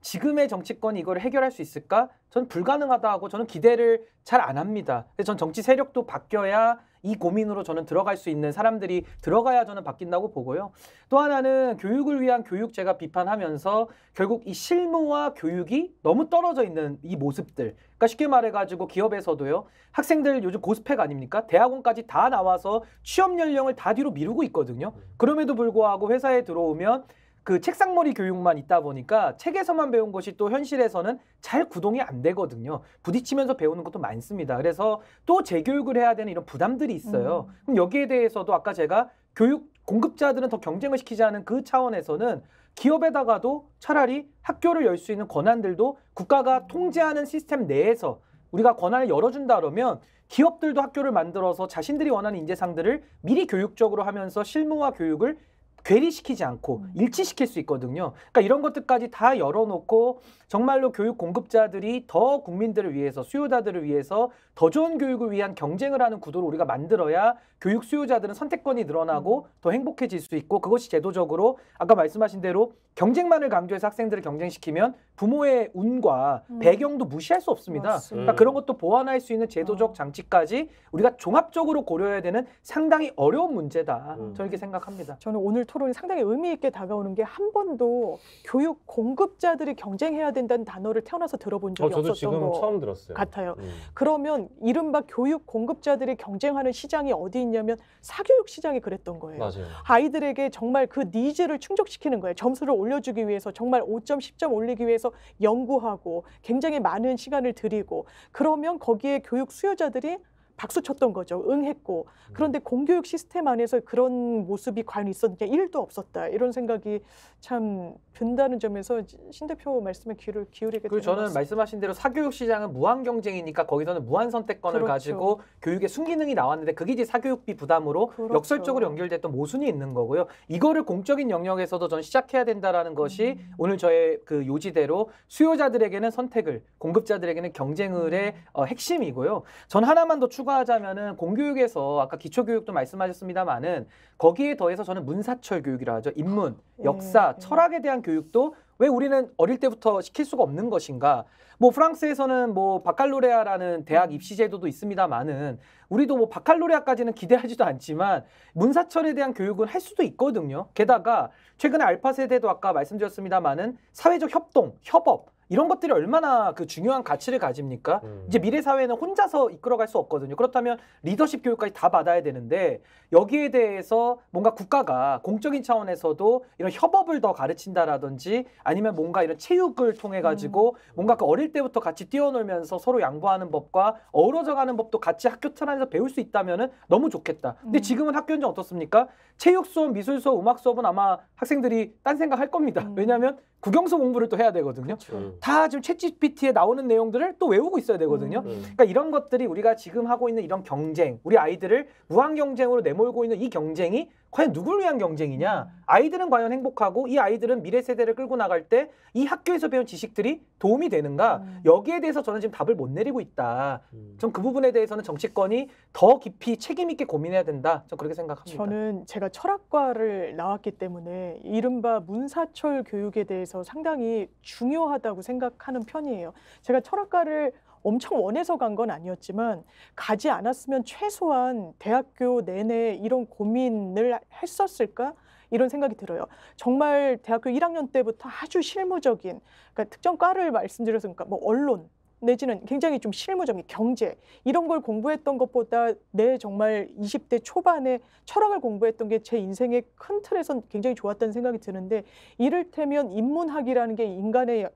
지금의 정치권이 이걸 해결할 수 있을까? 저는 불가능하다 하고 저는 기대를 잘 안 합니다. 그래서 전 정치 세력도 바뀌어야 이 고민으로 저는 들어갈 수 있는 사람들이 들어가야 저는 바뀐다고 보고요. 또 하나는 교육을 위한 교육 제가 비판하면서 결국 이 실무와 교육이 너무 떨어져 있는 이 모습들. 그러니까 쉽게 말해가지고 기업에서도요. 학생들 요즘 고스펙 아닙니까? 대학원까지 다 나와서 취업 연령을 다 뒤로 미루고 있거든요. 그럼에도 불구하고 회사에 들어오면 그 책상머리 교육만 있다 보니까 책에서만 배운 것이 또 현실에서는 잘 구동이 안 되거든요. 부딪히면서 배우는 것도 많습니다. 그래서 또 재교육을 해야 되는 이런 부담들이 있어요. 그럼 여기에 대해서도 아까 제가 교육 공급자들은 더 경쟁을 시키지 않은 그 차원에서는 기업에다가도 차라리 학교를 열 수 있는 권한들도 국가가 통제하는 시스템 내에서 우리가 권한을 열어준다 그러면 기업들도 학교를 만들어서 자신들이 원하는 인재상들을 미리 교육적으로 하면서 실무와 교육을 괴리시키지 않고 일치시킬 수 있거든요. 그러니까 이런 것들까지 다 열어놓고 정말로 교육 공급자들이 더 국민들을 위해서 수요자들을 위해서 더 좋은 교육을 위한 경쟁을 하는 구도를 우리가 만들어야 교육 수요자들은 선택권이 늘어나고 더 행복해질 수 있고 그것이 제도적으로 아까 말씀하신 대로 경쟁만을 강조해서 학생들을 경쟁시키면 부모의 운과 배경도 무시할 수 없습니다. 그러니까 그런 것도 보완할 수 있는 제도적 장치까지 우리가 종합적으로 고려해야 되는 상당히 어려운 문제다. 저는 이렇게 생각합니다. 저는 오늘 토론이 상당히 의미 있게 다가오는 게 한 번도 교육 공급자들이 경쟁해야 된다는 단어를 태어나서 들어본 적이 저도 없었던 지금 것 처음 들었어요. 같아요. 그러면 이른바 교육 공급자들이 경쟁하는 시장이 어디 있냐면 사교육 시장이 그랬던 거예요. 맞아요. 아이들에게 정말 그 니즈를 충족시키는 거예요. 점수를 올려주기 위해서 정말 5점, 10점 올리기 위해서 연구하고 굉장히 많은 시간을 들이고 그러면 거기에 교육 수요자들이 박수 쳤던 거죠. 응했고. 그런데 공교육 시스템 안에서 그런 모습이 과연 있었느냐. 1도 없었다. 이런 생각이 참 든다는 점에서 신 대표 말씀에 귀를 기울이게 되는 그리고 저는 말씀하신 대로 사교육 시장은 무한 경쟁이니까 거기서는 무한 선택권을 그렇죠. 가지고 교육의 순기능이 나왔는데 그게 이제 사교육비 부담으로 그렇죠. 역설적으로 연결됐던 모순이 있는 거고요. 이거를 공적인 영역에서도 전 시작해야 된다라는 것이 오늘 저의 그 요지대로 수요자들에게는 선택을, 공급자들에게는 경쟁을의 핵심이고요. 전 하나만 더 추가하자면은 공교육에서 아까 기초교육도 말씀하셨습니다만은 거기에 더해서 저는 문사철 교육이라 하죠. 인문, 역사, 철학에 대한 교육도 왜 우리는 어릴 때부터 시킬 수가 없는 것인가? 뭐 프랑스에서는 뭐 바칼로레아라는 대학 입시 제도도 있습니다만은 우리도 뭐 바칼로레아까지는 기대하지도 않지만 문사철에 대한 교육은 할 수도 있거든요. 게다가 최근에 알파 세대도 아까 말씀드렸습니다만은 사회적 협동, 협업 이런 것들이 얼마나 그 중요한 가치를 가집니까? 이제 미래 사회는 혼자서 이끌어갈 수 없거든요. 그렇다면 리더십 교육까지 다 받아야 되는데 여기에 대해서 뭔가 국가가 공적인 차원에서도 이런 협업을 더 가르친다라든지 아니면 뭔가 이런 체육을 통해 가지고 뭔가 그 어릴 때부터 같이 뛰어놀면서 서로 양보하는 법과 어우러져가는 법도 같이 학교 틀 안에서 배울 수 있다면은 너무 좋겠다. 근데 지금은 학교 현장 어떻습니까? 체육 수업, 미술 수업, 음악 수업은 아마 학생들이 딴 생각 할 겁니다. 왜냐하면 국영수 공부를 또 해야 되거든요. 다 지금 챗GPT에 나오는 내용들을 또 외우고 있어야 되거든요. 그러니까 이런 것들이 우리가 지금 하고 있는 이런 경쟁, 우리 아이들을 무한 경쟁으로 내몰고 있는 이 경쟁이 과연 누굴 위한 경쟁이냐? 아이들은 과연 행복하고 이 아이들은 미래 세대를 끌고 나갈 때 이 학교에서 배운 지식들이 도움이 되는가? 여기에 대해서 저는 지금 답을 못 내리고 있다. 전 그 부분에 대해서는 정치권이 더 깊이 책임 있게 고민해야 된다. 전 그렇게 생각합니다. 저는 제가 철학과를 나왔기 때문에 이른바 문사철 교육에 대해서 상당히 중요하다고 생각하는 편이에요. 제가 철학과를 엄청 원해서 간 건 아니었지만 가지 않았으면 최소한 대학교 내내 이런 고민을 했었을까? 이런 생각이 들어요. 정말 대학교 1학년 때부터 아주 실무적인, 그러니까 특정 과를 말씀드려서 그러니까 뭐 언론 내지는 굉장히 좀 실무적인 경제 이런 걸 공부했던 것보다 내 정말 20대 초반에 철학을 공부했던 게 제 인생의 큰 틀에선 굉장히 좋았다는 생각이 드는데 이를테면 인문학이라는 게 인간의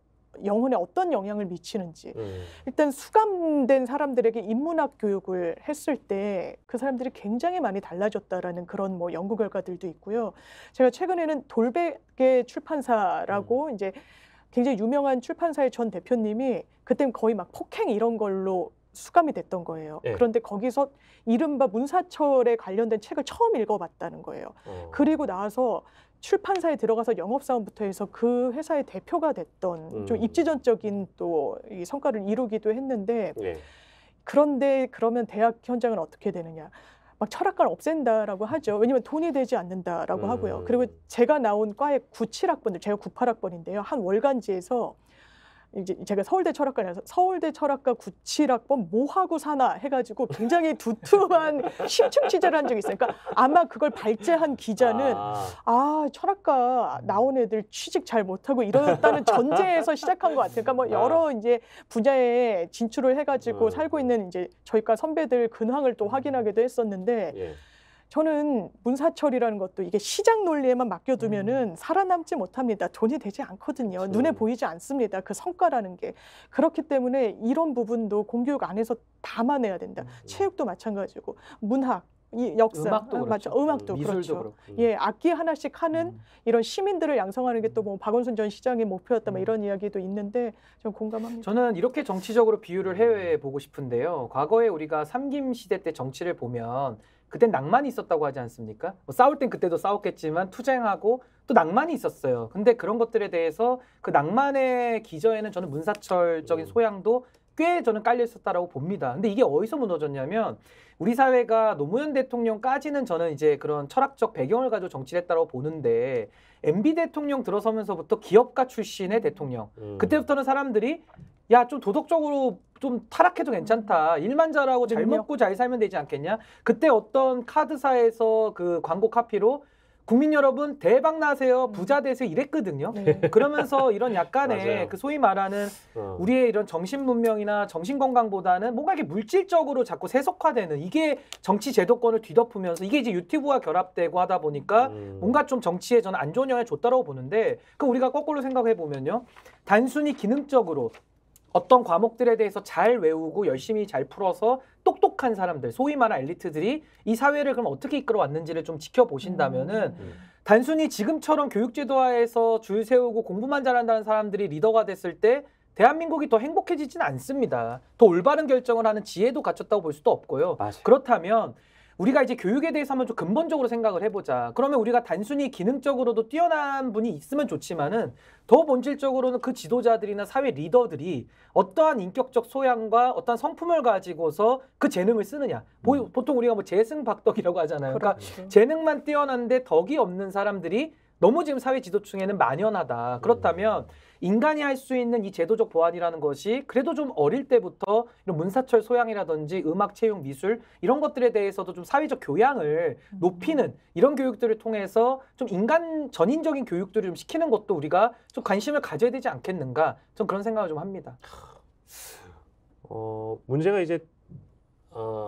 영혼에 어떤 영향을 미치는지 일단 수감된 사람들에게 인문학 교육을 했을 때 그 사람들이 굉장히 많이 달라졌다라는 그런 뭐 연구 결과들도 있고요. 제가 최근에는 돌베개 출판사라고 이제 굉장히 유명한 출판사의 전 대표님이 그때는 거의 막 폭행 이런 걸로 수감이 됐던 거예요. 네. 그런데 거기서 이른바 문사철에 관련된 책을 처음 읽어봤다는 거예요. 그리고 나서 출판사에 들어가서 영업사원부터 해서 그 회사의 대표가 됐던 좀 입지전적인 또 이 성과를 이루기도 했는데 네. 그런데 그러면 대학 현장은 어떻게 되느냐. 막 철학과를 없앤다라고 하죠. 왜냐하면 돈이 되지 않는다라고 하고요. 그리고 제가 나온 과의 97학번들, 제가 98학번인데요. 한 월간지에서 이제 제가 서울대 철학과라서 서울대 철학과 97학번 뭐 하고 사나 해가지고 굉장히 두툼한 심층 취재를 한 적이 있어요. 그러니까 아마 그걸 발제한 기자는 철학과 나온 애들 취직 잘 못하고 이러다는 전제에서 시작한 것 같아요. 그러니까 뭐 여러 이제 분야에 진출을 해가지고 살고 있는 이제 저희과 선배들 근황을 또 확인하기도 했었는데. 예. 저는 문사철이라는 것도 이게 시장 논리에만 맡겨두면은 살아남지 못합니다. 돈이 되지 않거든요. 눈에 보이지 않습니다. 그 성과라는 게. 그렇기 때문에 이런 부분도 공교육 안에서 담아내야 된다. 체육도 마찬가지고 문학, 이 역사, 음악도 그렇죠. 맞죠. 음악도 미술도 그렇죠. 그렇고. 예, 악기 하나씩 하는 이런 시민들을 양성하는 게 또 뭐 박원순 전 시장의 목표였다, 뭐 이런 이야기도 있는데 좀 공감합니다. 저는 이렇게 정치적으로 비유를 해 보고 싶은데요. 과거에 우리가 삼김 시대 때 정치를 보면 그땐 낭만이 있었다고 하지 않습니까? 뭐 싸울 땐 그때도 싸웠겠지만 투쟁하고 또 낭만이 있었어요. 근데 그런 것들에 대해서 그 낭만의 기저에는 저는 문사철적인 소양도 꽤 저는 깔려 있었다라고 봅니다. 근데 이게 어디서 무너졌냐면 우리 사회가 노무현 대통령까지는 저는 이제 그런 철학적 배경을 가지고 정치를 했다고 보는데 MB 대통령 들어서면서부터 기업가 출신의 대통령 그때부터는 사람들이 야, 좀 도덕적으로 좀 타락해도 괜찮다. 일만 잘하고 잘 먹고 잘 살면 되지 않겠냐? 그때 어떤 카드사에서 그 광고 카피로 국민 여러분 대박 나세요, 부자 되세요 이랬거든요. 네. 그러면서 이런 약간의 그 소위 말하는 우리의 이런 정신 문명이나 정신 건강보다는 뭔가 이렇게 물질적으로 자꾸 세속화되는 이게 정치 제도권을 뒤덮으면서 이게 이제 유튜브와 결합되고 하다 보니까 뭔가 좀 정치에 저는 안 좋은 영향을 줬다라고 보는데 그 우리가 거꾸로 생각해 보면요, 단순히 기능적으로 어떤 과목들에 대해서 잘 외우고 열심히 잘 풀어서 똑똑한 사람들, 소위 말하는 엘리트들이 이 사회를 그럼 어떻게 이끌어왔는지를 좀 지켜보신다면은 단순히 지금처럼 교육제도화에서 줄 세우고 공부만 잘한다는 사람들이 리더가 됐을 때 대한민국이 더 행복해지지는 않습니다. 더 올바른 결정을 하는 지혜도 갖췄다고 볼 수도 없고요. 맞아요. 그렇다면 우리가 이제 교육에 대해서 한번 좀 근본적으로 생각을 해보자. 그러면 우리가 단순히 기능적으로도 뛰어난 분이 있으면 좋지만은 더 본질적으로는 그 지도자들이나 사회 리더들이 어떠한 인격적 소양과 어떠한 성품을 가지고서 그 재능을 쓰느냐. 보통 우리가 뭐 재승박덕이라고 하잖아요. 그러니까 그렇죠. 재능만 뛰어난데 덕이 없는 사람들이 너무 지금 사회 지도층에는 만연하다. 그렇다면 인간이 할 수 있는 이 제도적 보완이라는 것이 그래도 좀 어릴 때부터 이런 문사철 소양이라든지 음악, 체육, 미술 이런 것들에 대해서도 좀 사회적 교양을 높이는 이런 교육들을 통해서 좀 인간 전인적인 교육들을 좀 시키는 것도 우리가 좀 관심을 가져야 되지 않겠는가? 전 그런 생각을 좀 합니다. 문제가 이제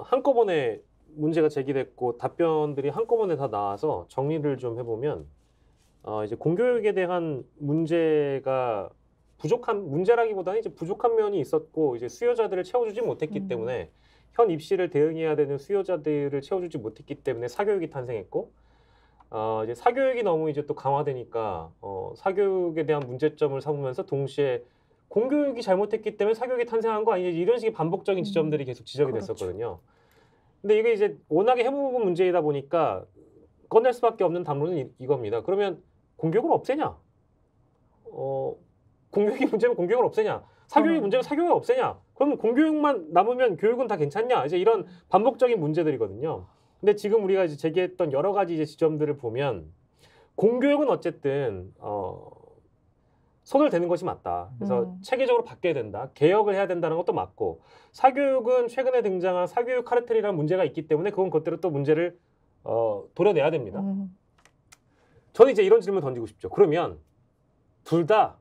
한꺼번에 문제가 제기됐고 답변들이 한꺼번에 다 나와서 정리를 좀 해보면 이제 공교육에 대한 문제가 부족한 문제라기보다는 이제 부족한 면이 있었고 이제 수요자들을 채워주지 못했기 때문에 현 입시를 대응해야 되는 수요자들을 채워주지 못했기 때문에 사교육이 탄생했고 이제 사교육이 너무 이제 또 강화되니까 사교육에 대한 문제점을 삼으면서 동시에 공교육이 잘못했기 때문에 사교육이 탄생한 거 아니냐 이런 식의 반복적인 지점들이 계속 지적이 됐었거든요. 근데 이게 이제 워낙에 해묵은 문제이다 보니까 꺼낼 수밖에 없는 담론은 이겁니다. 그러면 공교육을 없애냐? 공교육이 문제면 공교육을 없애냐? 사교육이 문제면 사교육을 없애냐? 그럼 공교육만 남으면 교육은 다 괜찮냐? 이제 이런 반복적인 문제들이거든요. 근데 지금 우리가 이제 제기했던 여러 가지 이제 지점들을 보면 공교육은 어쨌든 손을 대는 것이 맞다. 그래서 체계적으로 바뀌어야 된다. 개혁을 해야 된다는 것도 맞고 사교육은 최근에 등장한 사교육 카르텔이라는 문제가 있기 때문에 그건 그대로 또 문제를 도려내야 됩니다. 저는 이제 이런 질문 던지고 싶죠. 그러면 둘 다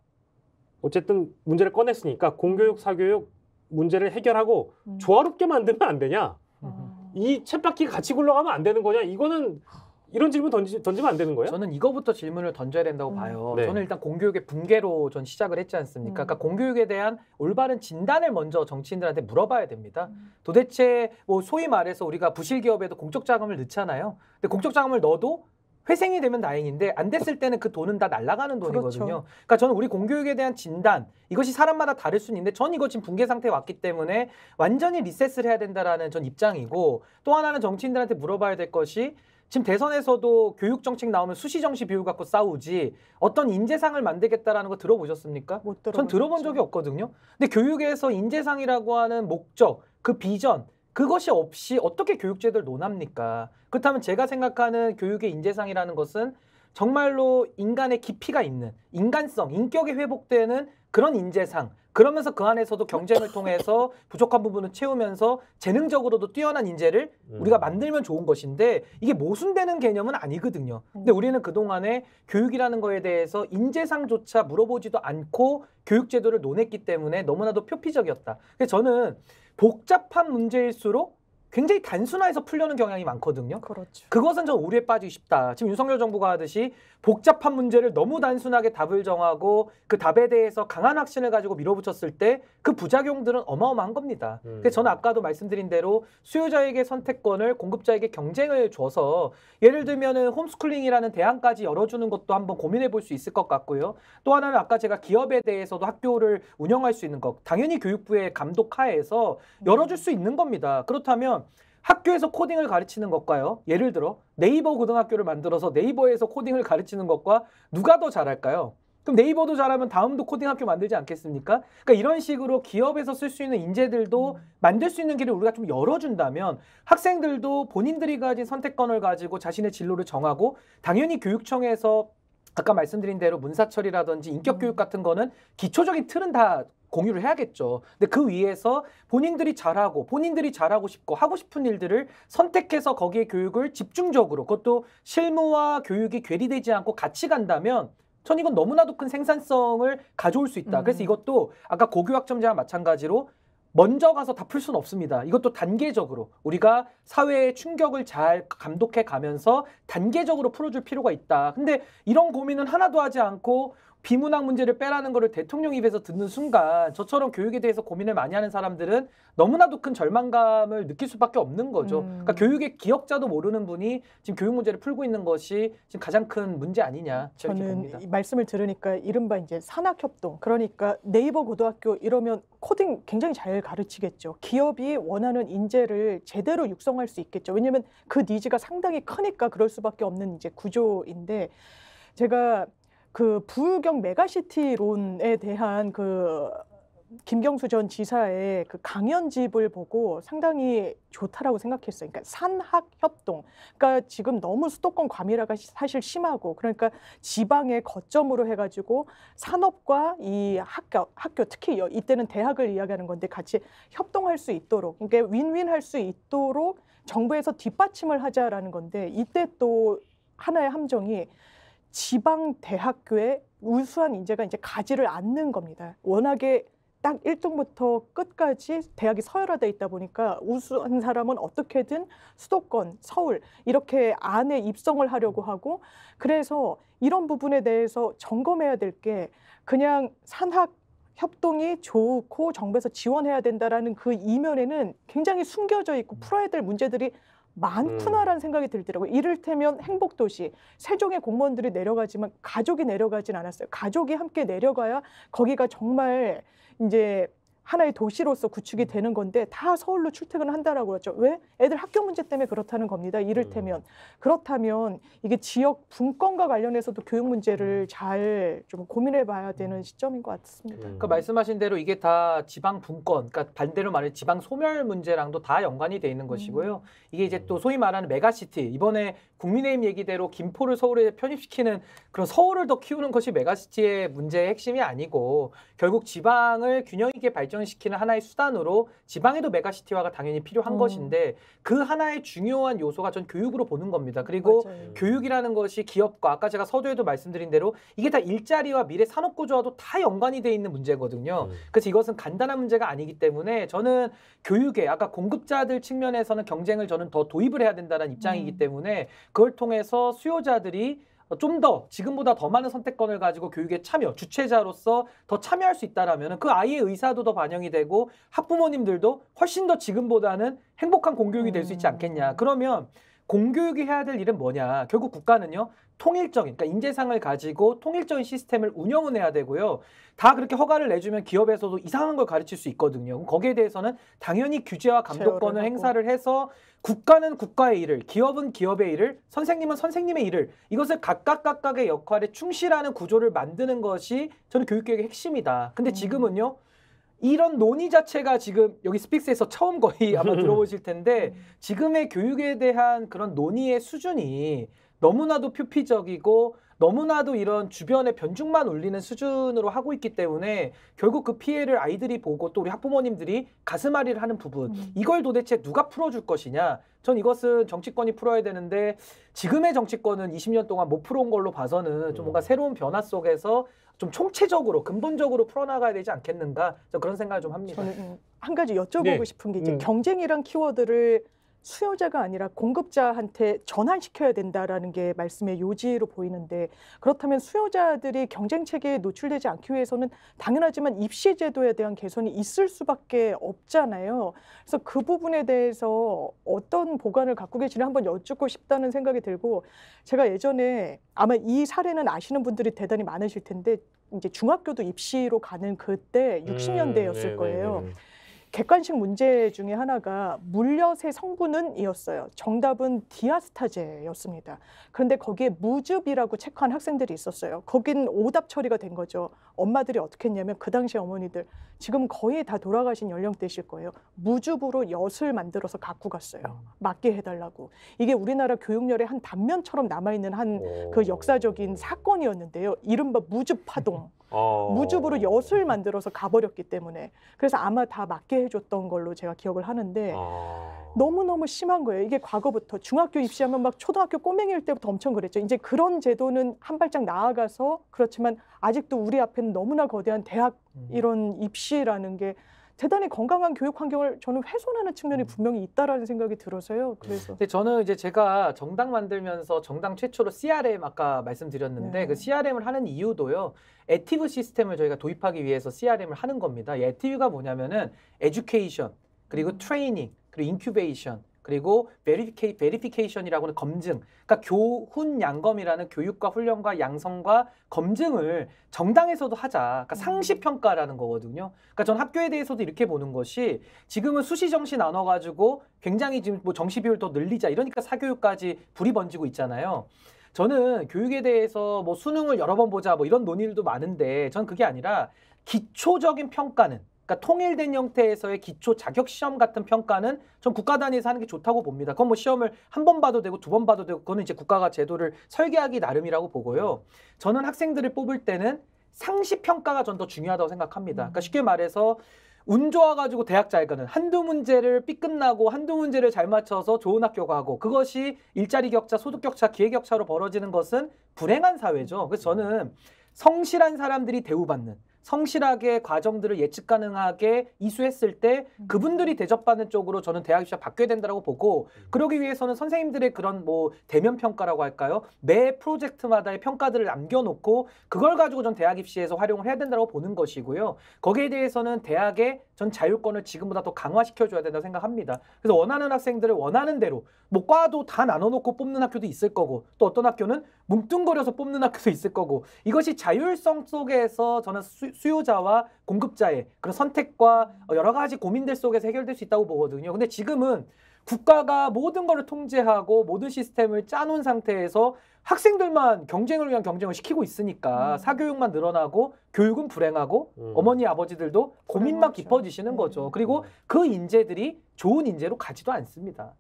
어쨌든 문제를 꺼냈으니까 공교육, 사교육 문제를 해결하고 조화롭게 만들면 안 되냐? 이 쳇바퀴가 같이 굴러가면 안 되는 거냐? 이거는 이런 질문 던지면 안 되는 거예요? 저는 이거부터 질문을 던져야 된다고 봐요. 네. 저는 일단 공교육의 붕괴로 전 시작을 했지 않습니까? 그러니까 공교육에 대한 올바른 진단을 먼저 정치인들한테 물어봐야 됩니다. 도대체 뭐 소위 말해서 우리가 부실 기업에도 공적 자금을 넣잖아요. 근데 공적 자금을 넣어도 회생이 되면 다행인데 안 됐을 때는 그 돈은 다 날아가는 돈이거든요. 그렇죠. 그러니까 저는 우리 공교육에 대한 진단 이것이 사람마다 다를 수는 있는데 전 이거 지금 붕괴 상태에 왔기 때문에 완전히 리셋을 해야 된다라는 전 입장이고 또 하나는 정치인들한테 물어봐야 될 것이 지금 대선에서도 교육 정책 나오면 수시 정시 비율 갖고 싸우지 어떤 인재상을 만들겠다라는 거 들어보셨습니까? 못 전 들어본 적이 없거든요. 근데 교육에서 인재상이라고 하는 목적, 그 비전 그것이 없이 어떻게 교육제도를 논합니까? 그렇다면 제가 생각하는 교육의 인재상이라는 것은 정말로 인간의 깊이가 있는 인간성, 인격이 회복되는 그런 인재상 그러면서 그 안에서도 경쟁을 통해서 부족한 부분을 채우면서 재능적으로도 뛰어난 인재를 우리가 만들면 좋은 것인데 이게 모순되는 개념은 아니거든요. 근데 우리는 그동안에 교육이라는 거에 대해서 인재상조차 물어보지도 않고 교육제도를 논했기 때문에 너무나도 표피적이었다. 그래서 저는 복잡한 문제일수록 굉장히 단순화해서 풀려는 경향이 많거든요. 그렇죠. 그것은 좀 오류에 빠지기 쉽다. 지금 윤석열 정부가 하듯이 복잡한 문제를 너무 단순하게 답을 정하고 그 답에 대해서 강한 확신을 가지고 밀어붙였을 때 그 부작용들은 어마어마한 겁니다. 그래서 저는 아까도 말씀드린 대로 수요자에게 선택권을 공급자에게 경쟁을 줘서 예를 들면은 홈스쿨링이라는 대안까지 열어주는 것도 한번 고민해 볼 수 있을 것 같고요. 또 하나는 아까 제가 기업에 대해서도 학교를 운영할 수 있는 것 당연히 교육부의 감독 하에서 열어줄 수 있는 겁니다. 그렇다면 학교에서 코딩을 가르치는 것과요. 예를 들어 네이버 고등학교를 만들어서 네이버에서 코딩을 가르치는 것과 누가 더 잘할까요? 그럼 네이버도 잘하면 다음도 코딩 학교 만들지 않겠습니까? 그러니까 이런 식으로 기업에서 쓸 수 있는 인재들도 만들 수 있는 길을 우리가 좀 열어준다면 학생들도 본인들이 가진 선택권을 가지고 자신의 진로를 정하고 당연히 교육청에서 아까 말씀드린 대로 문사철이라든지 인격교육 같은 거는 기초적인 틀은 다 공유를 해야겠죠. 근데 그 위에서 본인들이 잘하고 본인들이 잘하고 싶고 하고 싶은 일들을 선택해서 거기에 교육을 집중적으로 그것도 실무와 교육이 괴리되지 않고 같이 간다면 전 이건 너무나도 큰 생산성을 가져올 수 있다. 그래서 이것도 아까 고교학점제와 마찬가지로 먼저 가서 다 풀 수는 없습니다. 이것도 단계적으로 우리가 사회의 충격을 잘 감독해 가면서 단계적으로 풀어줄 필요가 있다. 근데 이런 고민은 하나도 하지 않고 비문학 문제를 빼라는 거를 대통령 입에서 듣는 순간 저처럼 교육에 대해서 고민을 많이 하는 사람들은 너무나도 큰 절망감을 느낄 수밖에 없는 거죠. 그러니까 교육의 기억자도 모르는 분이 지금 교육 문제를 풀고 있는 것이 지금 가장 큰 문제 아니냐 저렇게 저는 봅니다. 이 말씀을 들으니까 이른바 이제 산학협동 그러니까 네이버 고등학교 이러면 코딩 굉장히 잘 가르치겠죠. 기업이 원하는 인재를 제대로 육성할 수 있겠죠. 왜냐하면 그 니즈가 상당히 크니까 그럴 수밖에 없는 이제 구조인데 제가 그 부경 메가시티론에 대한 그 김경수 전 지사의 그 강연집을 보고 상당히 좋다라고 생각했어요. 그러니까 산학협동. 그러니까 지금 너무 수도권 과밀화가 사실 심하고 그러니까 지방의 거점으로 해가지고 산업과 이 학교 특히 이때는 대학을 이야기하는 건데 같이 협동할 수 있도록 그러니까 윈윈할 수 있도록 정부에서 뒷받침을 하자라는 건데 이때 또 하나의 함정이 지방 대학교에 우수한 인재가 이제 가지를 않는 겁니다. 워낙에 딱 1등부터 끝까지 대학이 서열화돼 있다 보니까 우수한 사람은 어떻게든 수도권, 서울 이렇게 안에 입성을 하려고 하고 그래서 이런 부분에 대해서 점검해야 될 게 그냥 산학 협동이 좋고 정부에서 지원해야 된다라는 그 이면에는 굉장히 숨겨져 있고 풀어야 될 문제들이 많구나라는 생각이 들더라고요. 이를테면 행복도시, 세종의 공무원들이 내려가지만 가족이 내려가진 않았어요. 가족이 함께 내려가야 거기가 정말 이제 하나의 도시로서 구축이 되는 건데 다 서울로 출퇴근을 한다라고 그랬죠. 왜? 애들 학교 문제 때문에 그렇다는 겁니다. 이를테면. 그렇다면 이게 지역 분권과 관련해서도 교육 문제를 잘 좀 고민해 봐야 되는 시점인 것 같습니다. 그러니까 말씀하신 대로 이게 다 지방 분권, 그러니까 반대로 말해 지방 소멸 문제랑도 다 연관이 돼 있는 것이고요. 이게 이제 또 소위 말하는 메가시티, 이번에 국민의힘 얘기대로 김포를 서울에 편입시키는 그런 서울을 더 키우는 것이 메가시티의 문제의 핵심이 아니고 결국 지방을 균형 있게 발전시키는 하나의 수단으로 지방에도 메가시티화가 당연히 필요한 것인데 그 하나의 중요한 요소가 전 교육으로 보는 겁니다. 그리고 맞아요. 교육이라는 것이 기업과 아까 제가 서두에도 말씀드린 대로 이게 다 일자리와 미래 산업 구조와도 다 연관이 돼 있는 문제거든요. 그래서 이것은 간단한 문제가 아니기 때문에 저는 교육에 아까 공급자들 측면에서는 경쟁을 저는 더 도입을 해야 된다는 입장이기 때문에 그걸 통해서 수요자들이 좀 더 지금보다 더 많은 선택권을 가지고 교육에 참여, 주체자로서 더 참여할 수 있다라면 그 아이의 의사도 더 반영이 되고 학부모님들도 훨씬 더 지금보다는 행복한 공교육이 될 수 있지 않겠냐. 그러면 공교육이 해야 될 일은 뭐냐. 결국 국가는요. 통일적인, 그러니까 인재상을 가지고 통일적인 시스템을 운영은 해야 되고요. 다 그렇게 허가를 내주면 기업에서도 이상한 걸 가르칠 수 있거든요. 그럼 거기에 대해서는 당연히 규제와 감독권을 행사를 해서 국가는 국가의 일을, 기업은 기업의 일을, 선생님은 선생님의 일을 이것을 각각의 역할에 충실하는 구조를 만드는 것이 저는 교육개혁의 핵심이다. 근데 지금은요. 이런 논의 자체가 지금 여기 스픽스에서 처음 거의 아마 들어보실 텐데 지금의 교육에 대한 그런 논의의 수준이 너무나도 표피적이고 너무나도 이런 주변의 변죽만 울리는 수준으로 하고 있기 때문에 결국 그 피해를 아이들이 보고 또 우리 학부모님들이 가슴앓이를 하는 부분 이걸 도대체 누가 풀어줄 것이냐. 전 이것은 정치권이 풀어야 되는데 지금의 정치권은 20년 동안 못 풀어온 걸로 봐서는 좀 뭔가 새로운 변화 속에서 좀 총체적으로 근본적으로 풀어나가야 되지 않겠는가 그런 생각을 좀 합니다. 저는 한 가지 여쭤보고 싶은 게 이제 경쟁이란 키워드를 수요자가 아니라 공급자한테 전환시켜야 된다라는 게 말씀의 요지로 보이는데 그렇다면 수요자들이 경쟁 체계에 노출되지 않기 위해서는 당연하지만 입시 제도에 대한 개선이 있을 수밖에 없잖아요. 그래서 그 부분에 대해서 어떤 보관을 갖고 계시는지 한번 여쭙고 싶다는 생각이 들고 제가 예전에 아마 이 사례는 아시는 분들이 대단히 많으실 텐데 이제 중학교도 입시로 가는 그때 60년대였을 거예요. 객관식 문제 중에 하나가 물엿의 성분은 이었어요. 정답은 디아스타제였습니다. 그런데 거기에 무즙이라고 체크한 학생들이 있었어요. 거긴 오답 처리가 된 거죠. 엄마들이 어떻게 했냐면 그 당시 어머니들 지금 거의 다 돌아가신 연령대실 거예요. 무즙으로 엿을 만들어서 갖고 갔어요. 맞게 해달라고. 이게 우리나라 교육열의 한 단면처럼 남아있는 한 그 역사적인 사건이었는데요. 이른바 무즙 파동. 무즙으로 엿을 만들어서 가버렸기 때문에 그래서 아마 다 맞게 해줬던 걸로 제가 기억을 하는데 너무너무 심한 거예요. 이게 과거부터 중학교 입시하면 막 초등학교 꼬맹이일 때부터 엄청 그랬죠. 이제 그런 제도는 한 발짝 나아가서 그렇지만 아직도 우리 앞에는 너무나 거대한 대학 이런 입시라는 게 대단히 건강한 교육 환경을 저는 훼손하는 측면이 분명히 있다라는 생각이 들어서요. 그래서 근데 저는 이제 제가 정당 만들면서 정당 최초로 CRM 아까 말씀드렸는데 그 CRM을 하는 이유도요. 애티브 시스템을 저희가 도입하기 위해서 CRM을 하는 겁니다. 이 애티브가 뭐냐면은 에듀케이션 그리고 트레이닝 그리고 인큐베이션 그리고 베리피케이션이라고 하는 검증, 그러니까 교훈 양검이라는 교육과 훈련과 양성과 검증을 정당에서도 하자. 그러니까 상시 평가라는 거거든요. 그러니까 전 학교에 대해서도 이렇게 보는 것이 지금은 수시 정시 나눠가지고 굉장히 지금 뭐 정시 비율 더 늘리자 이러니까 사교육까지 불이 번지고 있잖아요. 저는 교육에 대해서 뭐 수능을 여러 번 보자 뭐 이런 논의들도 많은데 전 그게 아니라 기초적인 평가는. 그러니까 그러니까 통일된 형태에서의 기초 자격 시험 같은 평가는 전 국가 단위에서 하는 게 좋다고 봅니다. 그건 뭐 시험을 한 번 봐도 되고 두 번 봐도 되고 그거는 이제 국가가 제도를 설계하기 나름이라고 보고요. 저는 학생들을 뽑을 때는 상시 평가가 전 더 중요하다고 생각합니다. 그러니까 쉽게 말해서 운 좋아가지고 대학 잘 가는 한두 문제를 삐끗나고 한두 문제를 잘 맞춰서 좋은 학교 가고 그것이 일자리 격차, 소득 격차, 기회 격차로 벌어지는 것은 불행한 사회죠. 그래서 저는 성실한 사람들이 대우받는 성실하게 과정들을 예측 가능하게 이수했을 때 그분들이 대접받는 쪽으로 저는 대학 입시가 바뀌어야 된다고 보고 그러기 위해서는 선생님들의 그런 뭐 대면 평가라고 할까요? 매 프로젝트마다의 평가들을 남겨놓고 그걸 가지고 전 대학 입시에서 활용을 해야 된다고 보는 것이고요. 거기에 대해서는 대학의 전 자율권을 지금보다 더 강화시켜줘야 된다고 생각합니다. 그래서 원하는 학생들을 원하는 대로 뭐 과도 다 나눠놓고 뽑는 학교도 있을 거고 또 어떤 학교는 뭉뚱거려서 뽑는 학교도 있을 거고 이것이 자율성 속에서 저는 수요자와 공급자의 그런 선택과 여러 가지 고민들 속에서 해결될 수 있다고 보거든요. 근데 지금은 국가가 모든 걸 통제하고 모든 시스템을 짜놓은 상태에서 학생들만 경쟁을 위한 경쟁을 시키고 있으니까 사교육만 늘어나고 교육은 불행하고 어머니 아버지들도 고민만 깊어지시는 거죠. 그리고 그 인재들이 좋은 인재로 가지도 않습니다.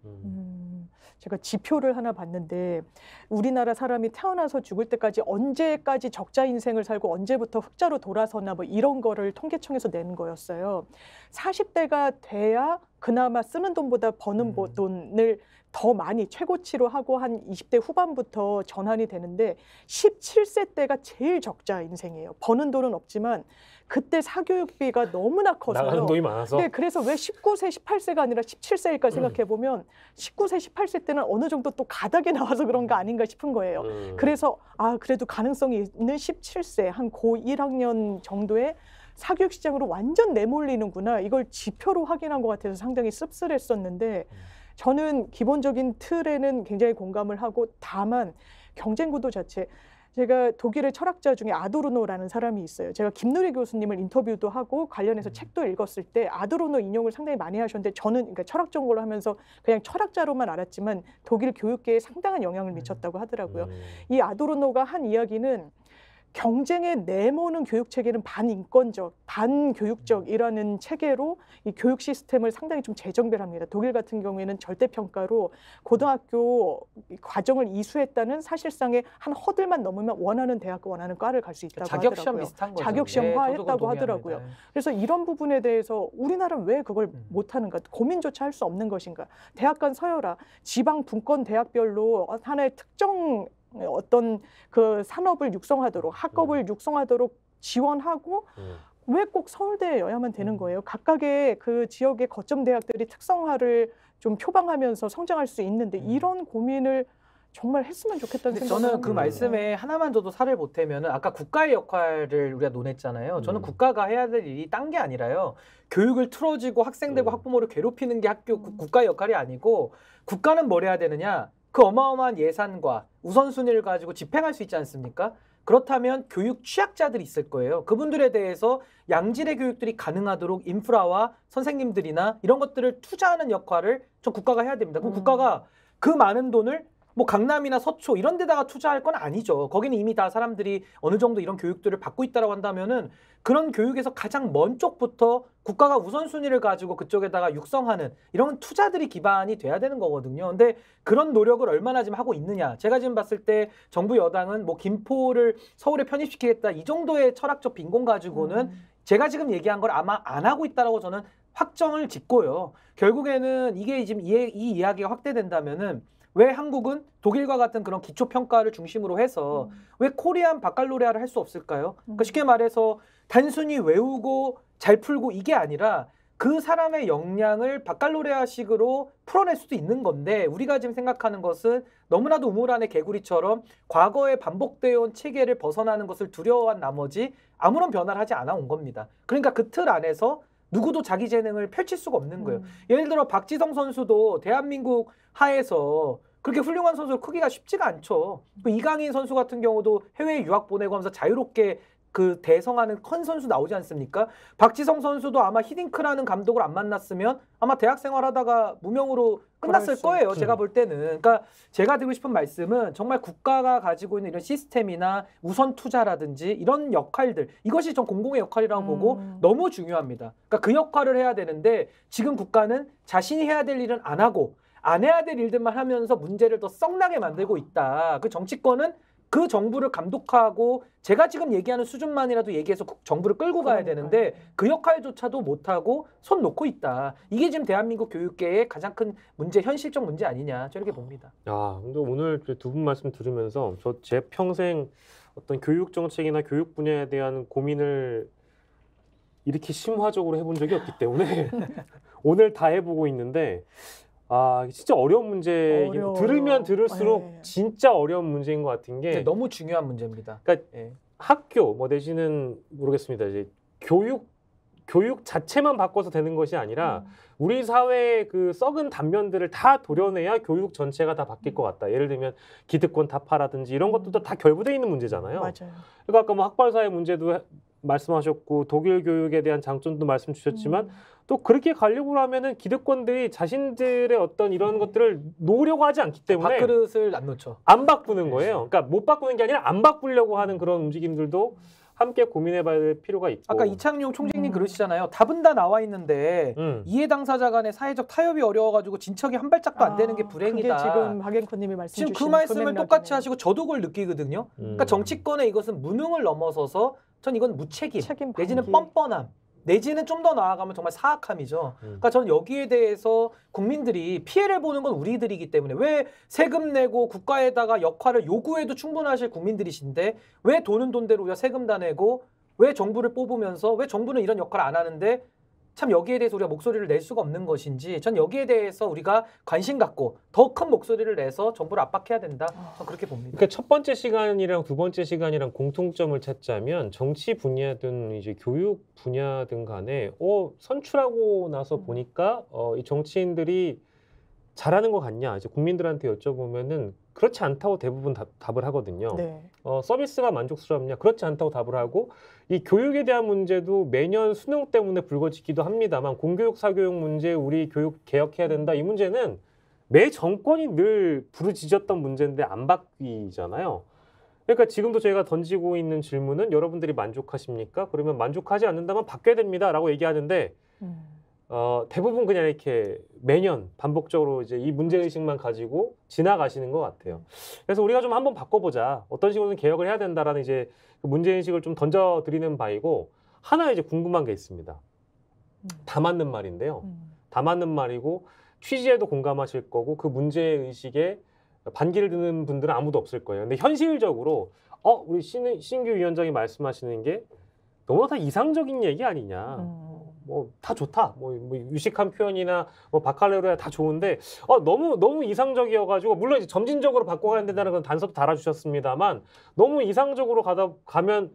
제가 지표를 하나 봤는데 우리나라 사람이 태어나서 죽을 때까지 언제까지 적자 인생을 살고 언제부터 흑자로 돌아서나 뭐 이런 거를 통계청에서 낸 거였어요. 40대가 돼야 그나마 쓰는 돈보다 버는 돈을 더 많이 최고치로 하고 한 20대 후반부터 전환이 되는데 17세 때가 제일 적자 인생이에요. 버는 돈은 없지만 그때 사교육비가 너무나 커서요. 나가는 돈이 많아서. 네, 그래서 왜 19세, 18세가 아니라 17세일까 생각해 보면 19세, 18세 때는 어느 정도 또 가닥에 나와서 그런 거 아닌가 싶은 거예요. 그래서 그래도 가능성이 있는 17세, 한 고 1학년 정도의 사교육 시장으로 완전 내몰리는구나. 이걸 지표로 확인한 것 같아서 상당히 씁쓸했었는데 저는 기본적인 틀에는 굉장히 공감을 하고 다만 경쟁 구도 자체 제가 독일의 철학자 중에 아도르노라는 사람이 있어요. 제가 김누리 교수님을 인터뷰도 하고 관련해서 책도 읽었을 때 아도르노 인용을 상당히 많이 하셨는데 저는 그러니까 철학 전공을 하면서 그냥 철학자로만 알았지만 독일 교육계에 상당한 영향을 미쳤다고 하더라고요. 이 아도르노가 한 이야기는 경쟁에 내모는 교육 체계는 반인권적, 반교육적이라는 체계로 이 교육 시스템을 상당히 좀 재정비합니다. 독일 같은 경우에는 절대평가로 고등학교 과정을 이수했다는 사실상의 한 허들만 넘으면 원하는 대학과 원하는 과를 갈 수 있다고 자격시험 하더라고요. 비슷한 거죠. 자격시험화했다고 하더라고요. 그래서 이런 부분에 대해서 우리나라는 왜 그걸 못하는가, 고민조차 할 수 없는 것인가. 대학 간 서열화, 지방 분권 대학별로 하나의 특정 어떤 그 산업을 육성하도록 학업을 육성하도록 지원하고 왜 꼭 서울대여야만 되는 거예요? 각각의 그 지역의 거점 대학들이 특성화를 좀 표방하면서 성장할 수 있는데 이런 고민을 정말 했으면 좋겠다는 생각이 저는 그 말씀에 하나만 저도 살을 보태면은 아까 국가의 역할을 우리가 논했잖아요. 저는 국가가 해야 될 일이 딴 게 아니라요. 교육을 틀어지고 학생들과 학부모를 괴롭히는 게 국가의 역할이 아니고 국가는 뭘 해야 되느냐? 그 어마어마한 예산과 우선순위를 가지고 집행할 수 있지 않습니까? 그렇다면 교육 취약자들이 있을 거예요. 그분들에 대해서 양질의 교육들이 가능하도록 인프라와 선생님들이나 이런 것들을 투자하는 역할을 전 국가가 해야 됩니다. 그럼 국가가 그 많은 돈을 뭐 강남이나 서초 이런 데다가 투자할 건 아니죠. 거기는 이미 다 사람들이 어느 정도 이런 교육들을 받고 있다라고 한다면은 그런 교육에서 가장 먼 쪽부터 국가가 우선순위를 가지고 그쪽에다가 육성하는 이런 투자들이 기반이 돼야 되는 거거든요. 근데 그런 노력을 얼마나 지금 하고 있느냐. 제가 지금 봤을 때 정부 여당은 뭐 김포를 서울에 편입시키겠다 이 정도의 철학적 빈곤 가지고는 제가 지금 얘기한 걸 아마 안 하고 있다라고 저는 확정을 짓고요. 결국에는 이게 지금 이 이야기가 확대된다면은 왜 한국은 독일과 같은 그런 기초평가를 중심으로 해서 왜 코리안 바칼로레아를 할 수 없을까요? 그러니까 쉽게 말해서 단순히 외우고 잘 풀고 이게 아니라 그 사람의 역량을 바칼로레아식으로 풀어낼 수도 있는 건데 우리가 지금 생각하는 것은 너무나도 우물 안의 개구리처럼 과거에 반복되어 온 체계를 벗어나는 것을 두려워한 나머지 아무런 변화를 하지 않아 온 겁니다. 그러니까 그 틀 안에서 누구도 자기 재능을 펼칠 수가 없는 거예요. 예를 들어 박지성 선수도 대한민국 하에서 그렇게 훌륭한 선수를 크기가 쉽지가 않죠. 이강인 선수 같은 경우도 해외에 유학 보내고 하면서 자유롭게 그 대성하는 컨 선수 나오지 않습니까? 박지성 선수도 아마 히딩크라는 감독을 안 만났으면 아마 대학 생활하다가 무명으로 끝났을 거예요. 제가 볼 때는. 그러니까 제가 드리고 싶은 말씀은 정말 국가가 가지고 있는 이런 시스템이나 우선 투자라든지 이런 역할들, 이것이 전 공공의 역할이라고 보고 너무 중요합니다. 그러니까 그 역할을 해야 되는데 지금 국가는 자신이 해야 될 일은 안 하고 안 해야 될 일들만 하면서 문제를 더 썩나게 만들고 있다. 그 정치권은 그 정부를 감독하고 제가 지금 얘기하는 수준만이라도 얘기해서 정부를 끌고 가야 되는데 그 역할조차도 못하고 손 놓고 있다. 이게 지금 대한민국 교육계의 가장 큰 문제, 현실적 문제 아니냐, 저렇게 봅니다. 야, 근데 오늘 두 분 말씀 들으면서 제 평생 어떤 교육 정책이나 교육 분야에 대한 고민을 이렇게 심화적으로 해본 적이 없기 때문에 오늘 다 해보고 있는데 아, 진짜 어려운 문제. 들으면 들을수록 진짜 어려운 문제인 것 같은 게 너무 중요한 문제입니다. 그러니까 학교 뭐 내지는 모르겠습니다. 이제 교육 자체만 바꿔서 되는 것이 아니라 우리 사회의 그 썩은 단면들을 다 도려내야 교육 전체가 다 바뀔 것 같다. 예를 들면 기득권 타파라든지 이런 것들도 다 결부되어 있는 문제잖아요. 맞아요. 그러니까 아까 뭐 학벌사회 문제도 말씀하셨고 독일 교육에 대한 장점도 말씀 주셨지만 또 그렇게 가려고 하면은 기득권들이 자신들의 어떤 이런 것들을 놓으려고 하지 않기 때문에 밥그릇을 안 놓죠. 안 바꾸는 거예요. 그러니까 못 바꾸는 게 아니라 안 바꾸려고 하는 그런 움직임들도 함께 고민해봐야 될 필요가 있고. 아까 이창용 총재님 그러시잖아요. 답은 다 나와 있는데 이해 당사자 간의 사회적 타협이 어려워가지고 진척이 한 발짝도 안 되는 게 불행이다. 그게 지금 박앵커님이 말씀 지금 주신 그 말씀을 똑같이 하시고 저도 그걸 느끼거든요. 그러니까 정치권의 이것은 무능을 넘어서서 전 이건 무책임 내지는 뻔뻔함 내지는 좀 더 나아가면 정말 사악함이죠. 그러니까 저는 여기에 대해서 국민들이 피해를 보는 건 우리들이기 때문에 왜 세금 내고 국가에다가 역할을 요구해도 충분하실 국민들이신데 왜 돈은 돈대로 우리가 세금 다 내고 왜 정부를 뽑으면서 왜 정부는 이런 역할을 안 하는데 참 여기에 대해서 우리가 목소리를 낼 수가 없는 것인지 전 여기에 대해서 우리가 관심 갖고 더 큰 목소리를 내서 정부를 압박해야 된다. 전 그렇게 봅니다. 그러니까 첫 번째 시간이랑 두 번째 시간이랑 공통점을 찾자면 정치 분야든 이제 교육 분야든 간에 선출하고 나서 보니까 이 정치인들이 잘하는 것 같냐 이제 국민들한테 여쭤보면은 그렇지 않다고 대부분 답을 하거든요. 네. 서비스가 만족스럽냐 그렇지 않다고 답을 하고 이 교육에 대한 문제도 매년 수능 때문에 불거지기도 합니다만 공교육 사교육 문제 우리 교육 개혁해야 된다 이 문제는 매 정권이 늘 부르짖었던 문제인데 안 바뀌잖아요. 그러니까 지금도 저희가 던지고 있는 질문은 여러분들이 만족하십니까? 그러면 만족하지 않는다면 바뀌어야 됩니다라고 얘기하는데 대부분 그냥 이렇게 매년 반복적으로 이제 이 문제의식만 가지고 지나가시는 것 같아요. 그래서 우리가 좀 한번 바꿔보자. 어떤 식으로는 개혁을 해야 된다라는 이제 그 문제의식을 좀 던져드리는 바이고 하나 이제 궁금한 게 있습니다. 다 맞는 말인데요. 다 맞는 말이고 취지에도 공감하실 거고 그 문제의식에 반기를 드는 분들은 아무도 없을 거예요. 근데 현실적으로 우리 신규 위원장이 말씀하시는 게 너무 다 이상적인 얘기 아니냐. 뭐 다 좋다. 뭐 유식한 표현이나 뭐 바칼레로야 다 좋은데 너무 이상적이어가지고 물론 이제 점진적으로 바꿔가야 된다는 건 단서도 달아주셨습니다만 너무 이상적으로 가면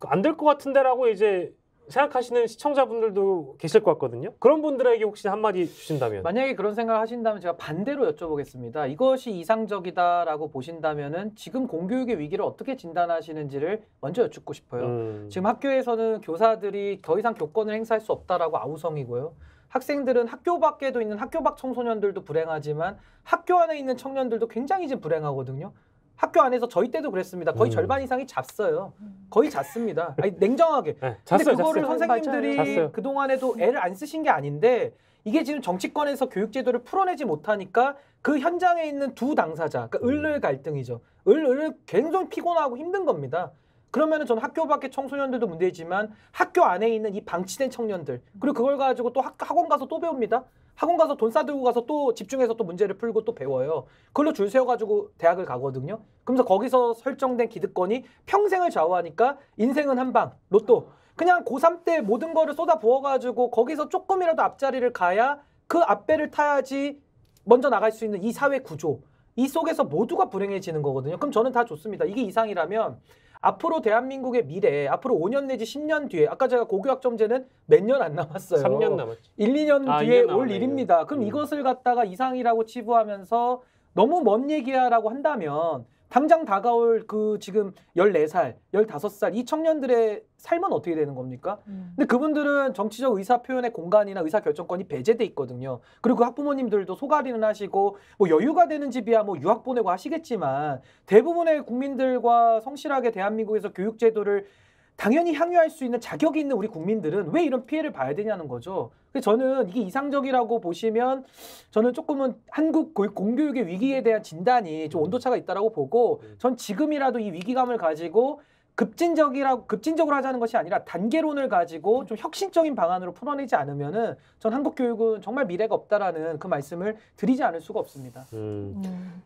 안 될 것 같은데라고 이제 생각하시는 시청자분들도 계실 것 같거든요. 그런 분들에게 혹시 한마디 주신다면? 만약에 그런 생각을 하신다면 제가 반대로 여쭤보겠습니다. 이것이 이상적이다라고 보신다면은 지금 공교육의 위기를 어떻게 진단하시는지를 먼저 여쭙고 싶어요. 지금 학교에서는 교사들이 더 이상 교권을 행사할 수 없다라고 아우성이고요. 학생들은 학교 밖에도 있는 학교 밖 청소년들도 불행하지만 학교 안에 있는 청년들도 굉장히 지금 불행하거든요. 학교 안에서 저희 때도 그랬습니다. 거의 절반 이상이 잤어요. 거의 잤습니다. 아니, 냉정하게. 네, 근데 그거를 선생님들이 그동안에도 애를 안 쓰신 게 아닌데 이게 지금 정치권에서 교육제도를 풀어내지 못하니까 그 현장에 있는 두 당사자, 그러니까 을을 갈등이죠. 을을 굉장히 피곤하고 힘든 겁니다. 그러면은 저는 학교 밖의 청소년들도 문제지만 학교 안에 있는 이 방치된 청년들 그리고 그걸 가지고 또 학원 가서 또 배웁니다. 학원 가서 돈 싸들고 가서 또 집중해서 또 문제를 풀고 또 배워요. 그걸로 줄 세워가지고 대학을 가거든요. 그러면서 거기서 설정된 기득권이 평생을 좌우하니까 인생은 한방, 로또. 그냥 고3 때 모든 거를 쏟아 부어가지고 거기서 조금이라도 앞자리를 가야 그 앞배를 타야지 먼저 나갈 수 있는 이 사회 구조. 이 속에서 모두가 불행해지는 거거든요. 그럼 저는 다 좋습니다. 이게 이상이라면 앞으로 대한민국의 미래, 앞으로 5년 내지 10년 뒤에 아까 제가 고교학점제는 몇 년 안 남았어요. 3년 남았죠. 1, 2년 뒤에 2년 올 일입니다. 그럼 이것을 갖다가 이상이라고 치부하면서 너무 먼 얘기야라고 한다면 당장 다가올 그 지금 14살, 15살 이 청년들의 삶은 어떻게 되는 겁니까? 근데 그분들은 정치적 의사 표현의 공간이나 의사 결정권이 배제돼 있거든요. 그리고 그 학부모님들도 소갈이는 하시고 뭐 여유가 되는 집이야 뭐 유학 보내고 하시겠지만 대부분의 국민들과 성실하게 대한민국에서 교육 제도를 당연히 향유할 수 있는 자격이 있는 우리 국민들은 왜 이런 피해를 봐야 되냐는 거죠. 그래서 저는 이게 이상적이라고 보시면 저는 조금은 한국 공교육의 위기에 대한 진단이 좀 온도차가 있다라고 보고 전 지금이라도 이 위기감을 가지고 급진적으로 하자는 것이 아니라 단계론을 가지고 좀 혁신적인 방안으로 풀어내지 않으면은 전 한국 교육은 정말 미래가 없다라는 그 말씀을 드리지 않을 수가 없습니다.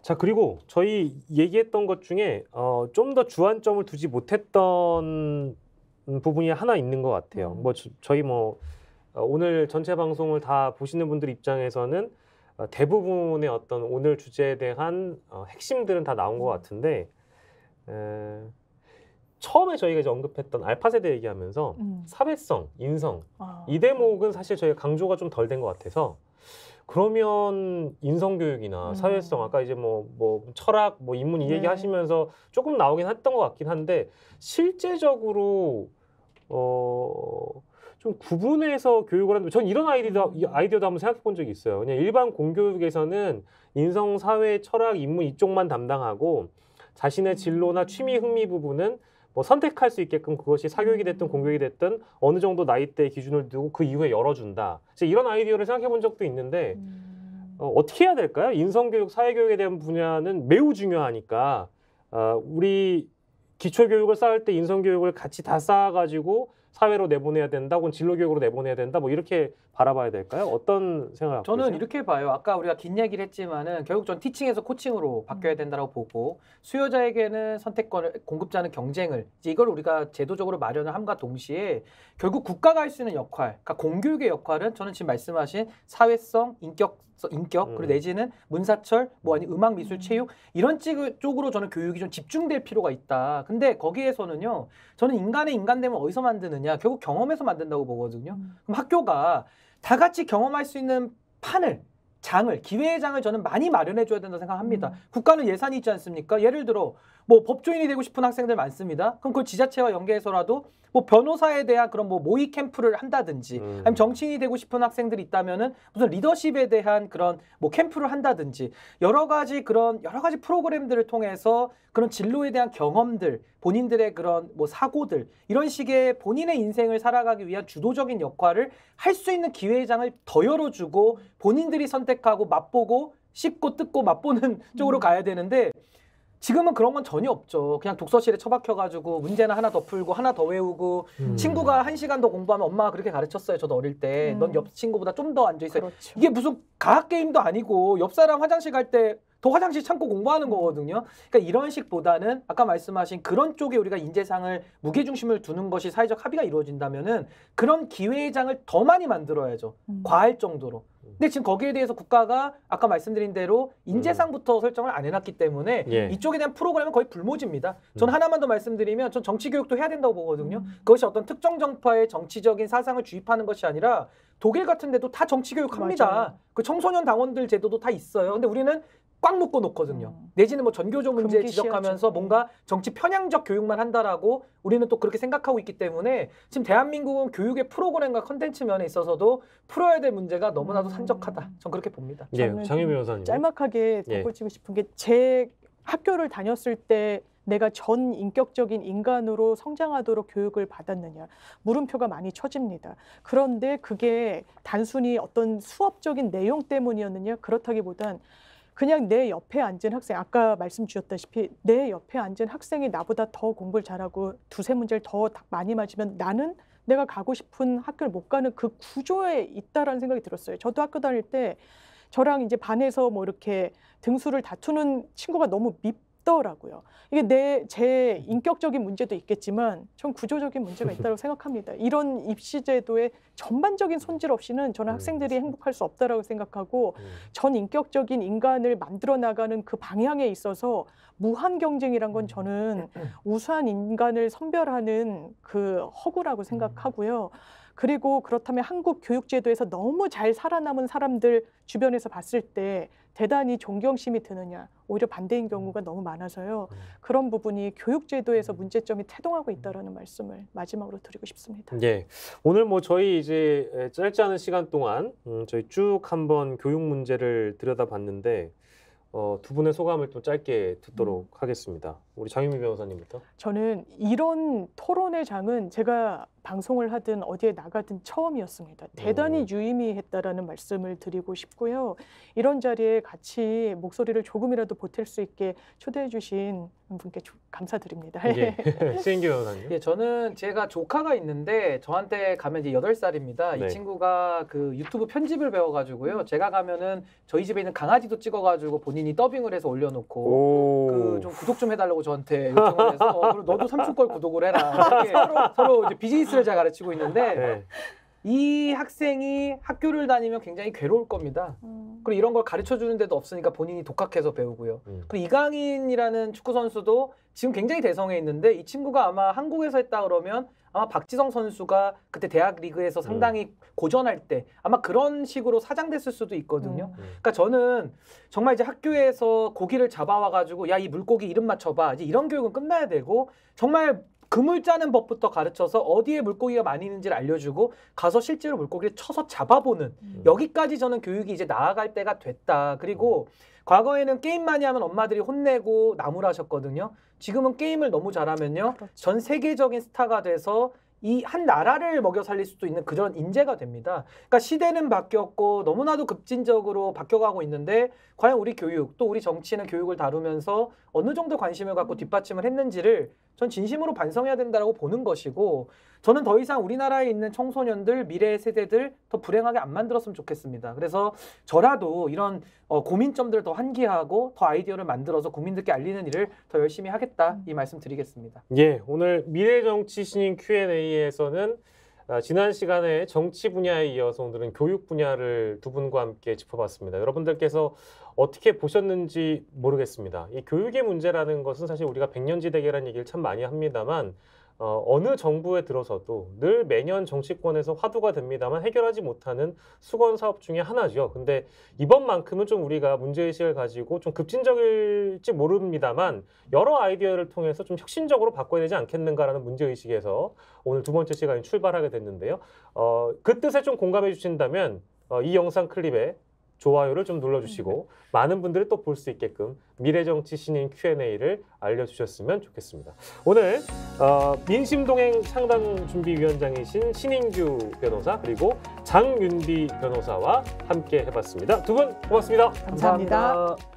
자, 그리고 저희 얘기했던 것 중에 좀 더 주안점을 두지 못했던 부분이 하나 있는 것 같아요. 뭐 저희 오늘 전체 방송을 다 보시는 분들 입장에서는 대부분의 어떤 오늘 주제에 대한 핵심들은 다 나온 것 같은데 처음에 저희가 이제 언급했던 알파 세대 얘기하면서 사회성, 인성 이 대목은 사실 저희가 강조가 좀 덜 된 것 같아서 그러면 인성 교육이나 사회성 아까 이제 뭐 철학, 뭐 인문 이 얘기 하시면서 조금 나오긴 했던 것 같긴 한데 실제적으로 좀 구분해서 교육을 하는데 전 이런 아이디어도 한번 생각해 본 적이 있어요. 그냥 일반 공교육에서는 인성, 사회, 철학, 인문 이쪽만 담당하고 자신의 진로나 취미, 흥미 부분은 뭐 선택할 수 있게끔 그것이 사교육이 됐든 공교육이 됐든 어느 정도 나이대 기준을 두고 그 이후에 열어준다. 이런 아이디어를 생각해 본 적도 있는데 어떻게 해야 될까요? 인성교육, 사회교육에 대한 분야는 매우 중요하니까 우리 기초교육을 쌓을 때 인성교육을 같이 다 쌓아가지고 사회로 내보내야 된다, 혹은 진로교육으로 내보내야 된다, 뭐 이렇게 바라봐야 될까요? 어떤 생각? 저는 계세요? 이렇게 봐요. 아까 우리가 긴 얘기를 했지만은 결국 전 티칭에서 코칭으로 바뀌어야 된다고 보고 수요자에게는 선택권을, 공급자는 경쟁을 이걸 우리가 제도적으로 마련을 함과 동시에 결국 국가가 할 수 있는 역할, 그러니까 공교육의 역할은 저는 지금 말씀하신 사회성, 인격 그리고 내지는 문사철, 뭐 아니 음악, 미술, 체육 이런 쪽으로 저는 교육이 좀 집중될 필요가 있다. 근데 거기에서는요, 저는 인간의 인간됨을 어디서 만드느냐, 결국 경험에서 만든다고 보거든요. 그럼 학교가 다 같이 경험할 수 있는 장을, 기회의 장을 저는 많이 마련해줘야 된다고 생각합니다. 국가는 예산이 있지 않습니까? 예를 들어 뭐 법조인이 되고 싶은 학생들 많습니다. 그럼 그걸 지자체와 연계해서라도 뭐 변호사에 대한 그런 뭐 모의 캠프를 한다든지 아니면 정치인이 되고 싶은 학생들이 있다면은 무슨 리더십에 대한 그런 뭐 캠프를 한다든지 여러 가지 프로그램들을 통해서 그런 진로에 대한 경험들, 본인들의 그런 뭐 사고들 이런 식의 본인의 인생을 살아가기 위한 주도적인 역할을 할 수 있는 기회의 장을 더 열어주고 본인들이 선택하고 맛보고 씹고 뜯고 맛보는 쪽으로 가야 되는데 지금은 그런 건 전혀 없죠. 그냥 독서실에 처박혀가지고 문제는 하나 더 풀고 하나 더 외우고 친구가 1시간 더 공부하면 엄마가 그렇게 가르쳤어요. 저도 어릴 때. 넌 옆 친구보다 좀 더 앉아있어요. 그렇죠. 이게 무슨 과학 게임도 아니고 옆 사람 화장실 갈 때 더 화장실 참고 공부하는 거거든요. 그러니까 이런 식보다는 아까 말씀하신 그런 쪽에 우리가 인재상을 무게중심을 두는 것이 사회적 합의가 이루어진다면은 그런 기회의 장을 더 많이 만들어야죠. 과할 정도로. 근데 지금 거기에 대해서 국가가 아까 말씀드린 대로 인재상부터 설정을 안 해놨기 때문에 이쪽에 대한 프로그램은 거의 불모지입니다. 저는 하나만 더 말씀드리면 전 정치교육도 해야 된다고 보거든요. 그것이 어떤 특정 정파의 정치적인 사상을 주입하는 것이 아니라 독일 같은 데도 다 정치교육 합니다. 그 청소년 당원들 제도도 다 있어요. 근데 우리는 꽉 묶어 놓거든요. 내지는 뭐 전교조 문제 지적하면서 뭔가 정치 편향적 교육만 한다라고 우리는 또 그렇게 생각하고 있기 때문에 지금 대한민국은 교육의 프로그램과 컨텐츠 면에 있어서도 풀어야 될 문제가 너무나도 산적하다. 전 그렇게 봅니다. 장혜미 변호사님. 짤막하게 덧붙이고 싶은 게 제 학교를 다녔을 때 내가 전 인격적인 인간으로 성장하도록 교육을 받았느냐 물음표가 많이 쳐집니다. 그런데 그게 단순히 어떤 수업적인 내용 때문이었느냐 그렇다기보단 그냥 내 옆에 앉은 학생, 아까 말씀 주셨다시피 내 옆에 앉은 학생이 나보다 더 공부를 잘하고 두세 문제를 더 많이 맞으면 나는 내가 가고 싶은 학교를 못 가는 그 구조에 있다라는 생각이 들었어요. 저도 학교 다닐 때 저랑 이제 반에서 뭐 이렇게 등수를 다투는 친구가 너무 밉더라고요. 이게 제 인격적인 문제도 있겠지만 전 구조적인 문제가 있다고 생각합니다. 이런 입시제도의 전반적인 손질 없이는 저는 학생들이 행복할 수 없다라고 생각하고 전 인격적인 인간을 만들어 나가는 그 방향에 있어서 무한 경쟁이란 건 저는 우수한 인간을 선별하는 그 허구라고 생각하고요. 그리고 그렇다면 한국 교육제도에서 너무 잘 살아남은 사람들 주변에서 봤을 때 대단히 존경심이 드느냐, 오히려 반대인 경우가 너무 많아서요. 그런 부분이 교육제도에서 문제점이 태동하고 있다는 말씀을 마지막으로 드리고 싶습니다. 예, 오늘 뭐 저희 이제 짧지 않은 시간 동안 저희 쭉 한번 교육 문제를 들여다봤는데 두 분의 소감을 좀 짧게 듣도록 하겠습니다. 우리 장윤미 변호사님부터. 저는 이런 토론의 장은 제가 방송을 하든 어디에 나가든 처음이었습니다. 대단히 유의미했다라는 말씀을 드리고 싶고요. 이런 자리에 같이 목소리를 조금이라도 보탤 수 있게 초대해 주신 분께 감사드립니다. 예. 신인규 변호사님. 예, 저는 제가 조카가 있는데 저한테 가면 이제 8살입니다. 네. 이 친구가 그 유튜브 편집을 배워가지고요. 제가 가면은 저희 집에 있는 강아지도 찍어가지고 본인이 더빙을 해서 올려놓고 그 좀 구독 좀 해달라고 저한테 요청을 해서 그리고 너도 삼촌 걸 구독을 해라. 이렇게 서로 이제 비즈니스를 잘 가르치고 있는데 네. 이 학생이 학교를 다니면 굉장히 괴로울 겁니다. 그리고 이런 걸 가르쳐 주는 데도 없으니까 본인이 독학해서 배우고요. 그리고 이강인이라는 축구 선수도 지금 굉장히 대성에 있는데 이 친구가 아마 한국에서 했다 그러면 아마 박지성 선수가 그때 대학 리그에서 상당히 고전할 때 아마 그런 식으로 사장됐을 수도 있거든요. 그러니까 저는 정말 이제 학교에서 고기를 잡아와가지고 야, 이 물고기 이름 맞춰봐. 이제 이런 교육은 끝나야 되고 정말 그물 짜는 법부터 가르쳐서 어디에 물고기가 많이 있는지를 알려주고 가서 실제로 물고기를 쳐서 잡아보는 여기까지 저는 교육이 이제 나아갈 때가 됐다. 그리고 과거에는 게임 많이 하면 엄마들이 혼내고 나무라셨거든요. 지금은 게임을 너무 잘하면요. 그렇죠. 전 세계적인 스타가 돼서 이 한 나라를 먹여 살릴 수도 있는 그런 인재가 됩니다. 그러니까 시대는 바뀌었고 너무나도 급진적으로 바뀌어가고 있는데 과연 우리 교육 또 우리 정치는 교육을 다루면서 어느 정도 관심을 갖고 뒷받침을 했는지를 전 진심으로 반성해야 된다고 보는 것이고 저는 더 이상 우리나라에 있는 청소년들, 미래 세대들 더 불행하게 안 만들었으면 좋겠습니다. 그래서 저라도 이런 고민점들을 더 환기하고 더 아이디어를 만들어서 국민들께 알리는 일을 더 열심히 하겠다 이 말씀 드리겠습니다. 예, 오늘 미래정치 신인 Q&A에서는 지난 시간에 정치 분야에 이어서 오늘은 교육 분야를 두 분과 함께 짚어봤습니다. 여러분들께서 어떻게 보셨는지 모르겠습니다. 이 교육의 문제라는 것은 사실 우리가 백년지대계라는 얘기를 참 많이 합니다만 어느 정부에 들어서도 늘 매년 정치권에서 화두가 됩니다만 해결하지 못하는 수건 사업 중에 하나죠. 근데 이번만큼은 좀 우리가 문제의식을 가지고 좀 급진적일지 모릅니다만 여러 아이디어를 통해서 좀 혁신적으로 바꿔야 되지 않겠는가라는 문제의식에서 오늘 두 번째 시간이 출발하게 됐는데요. 그 뜻에 좀 공감해 주신다면 이 영상 클립에 좋아요를 좀 눌러주시고 많은 분들이 또 볼 수 있게끔 미래정치 신인 Q&A를 알려주셨으면 좋겠습니다. 오늘 민심동행 창당준비위원장이신 신인규 변호사 그리고 장윤비 변호사와 함께 해봤습니다. 두 분 고맙습니다. 감사합니다.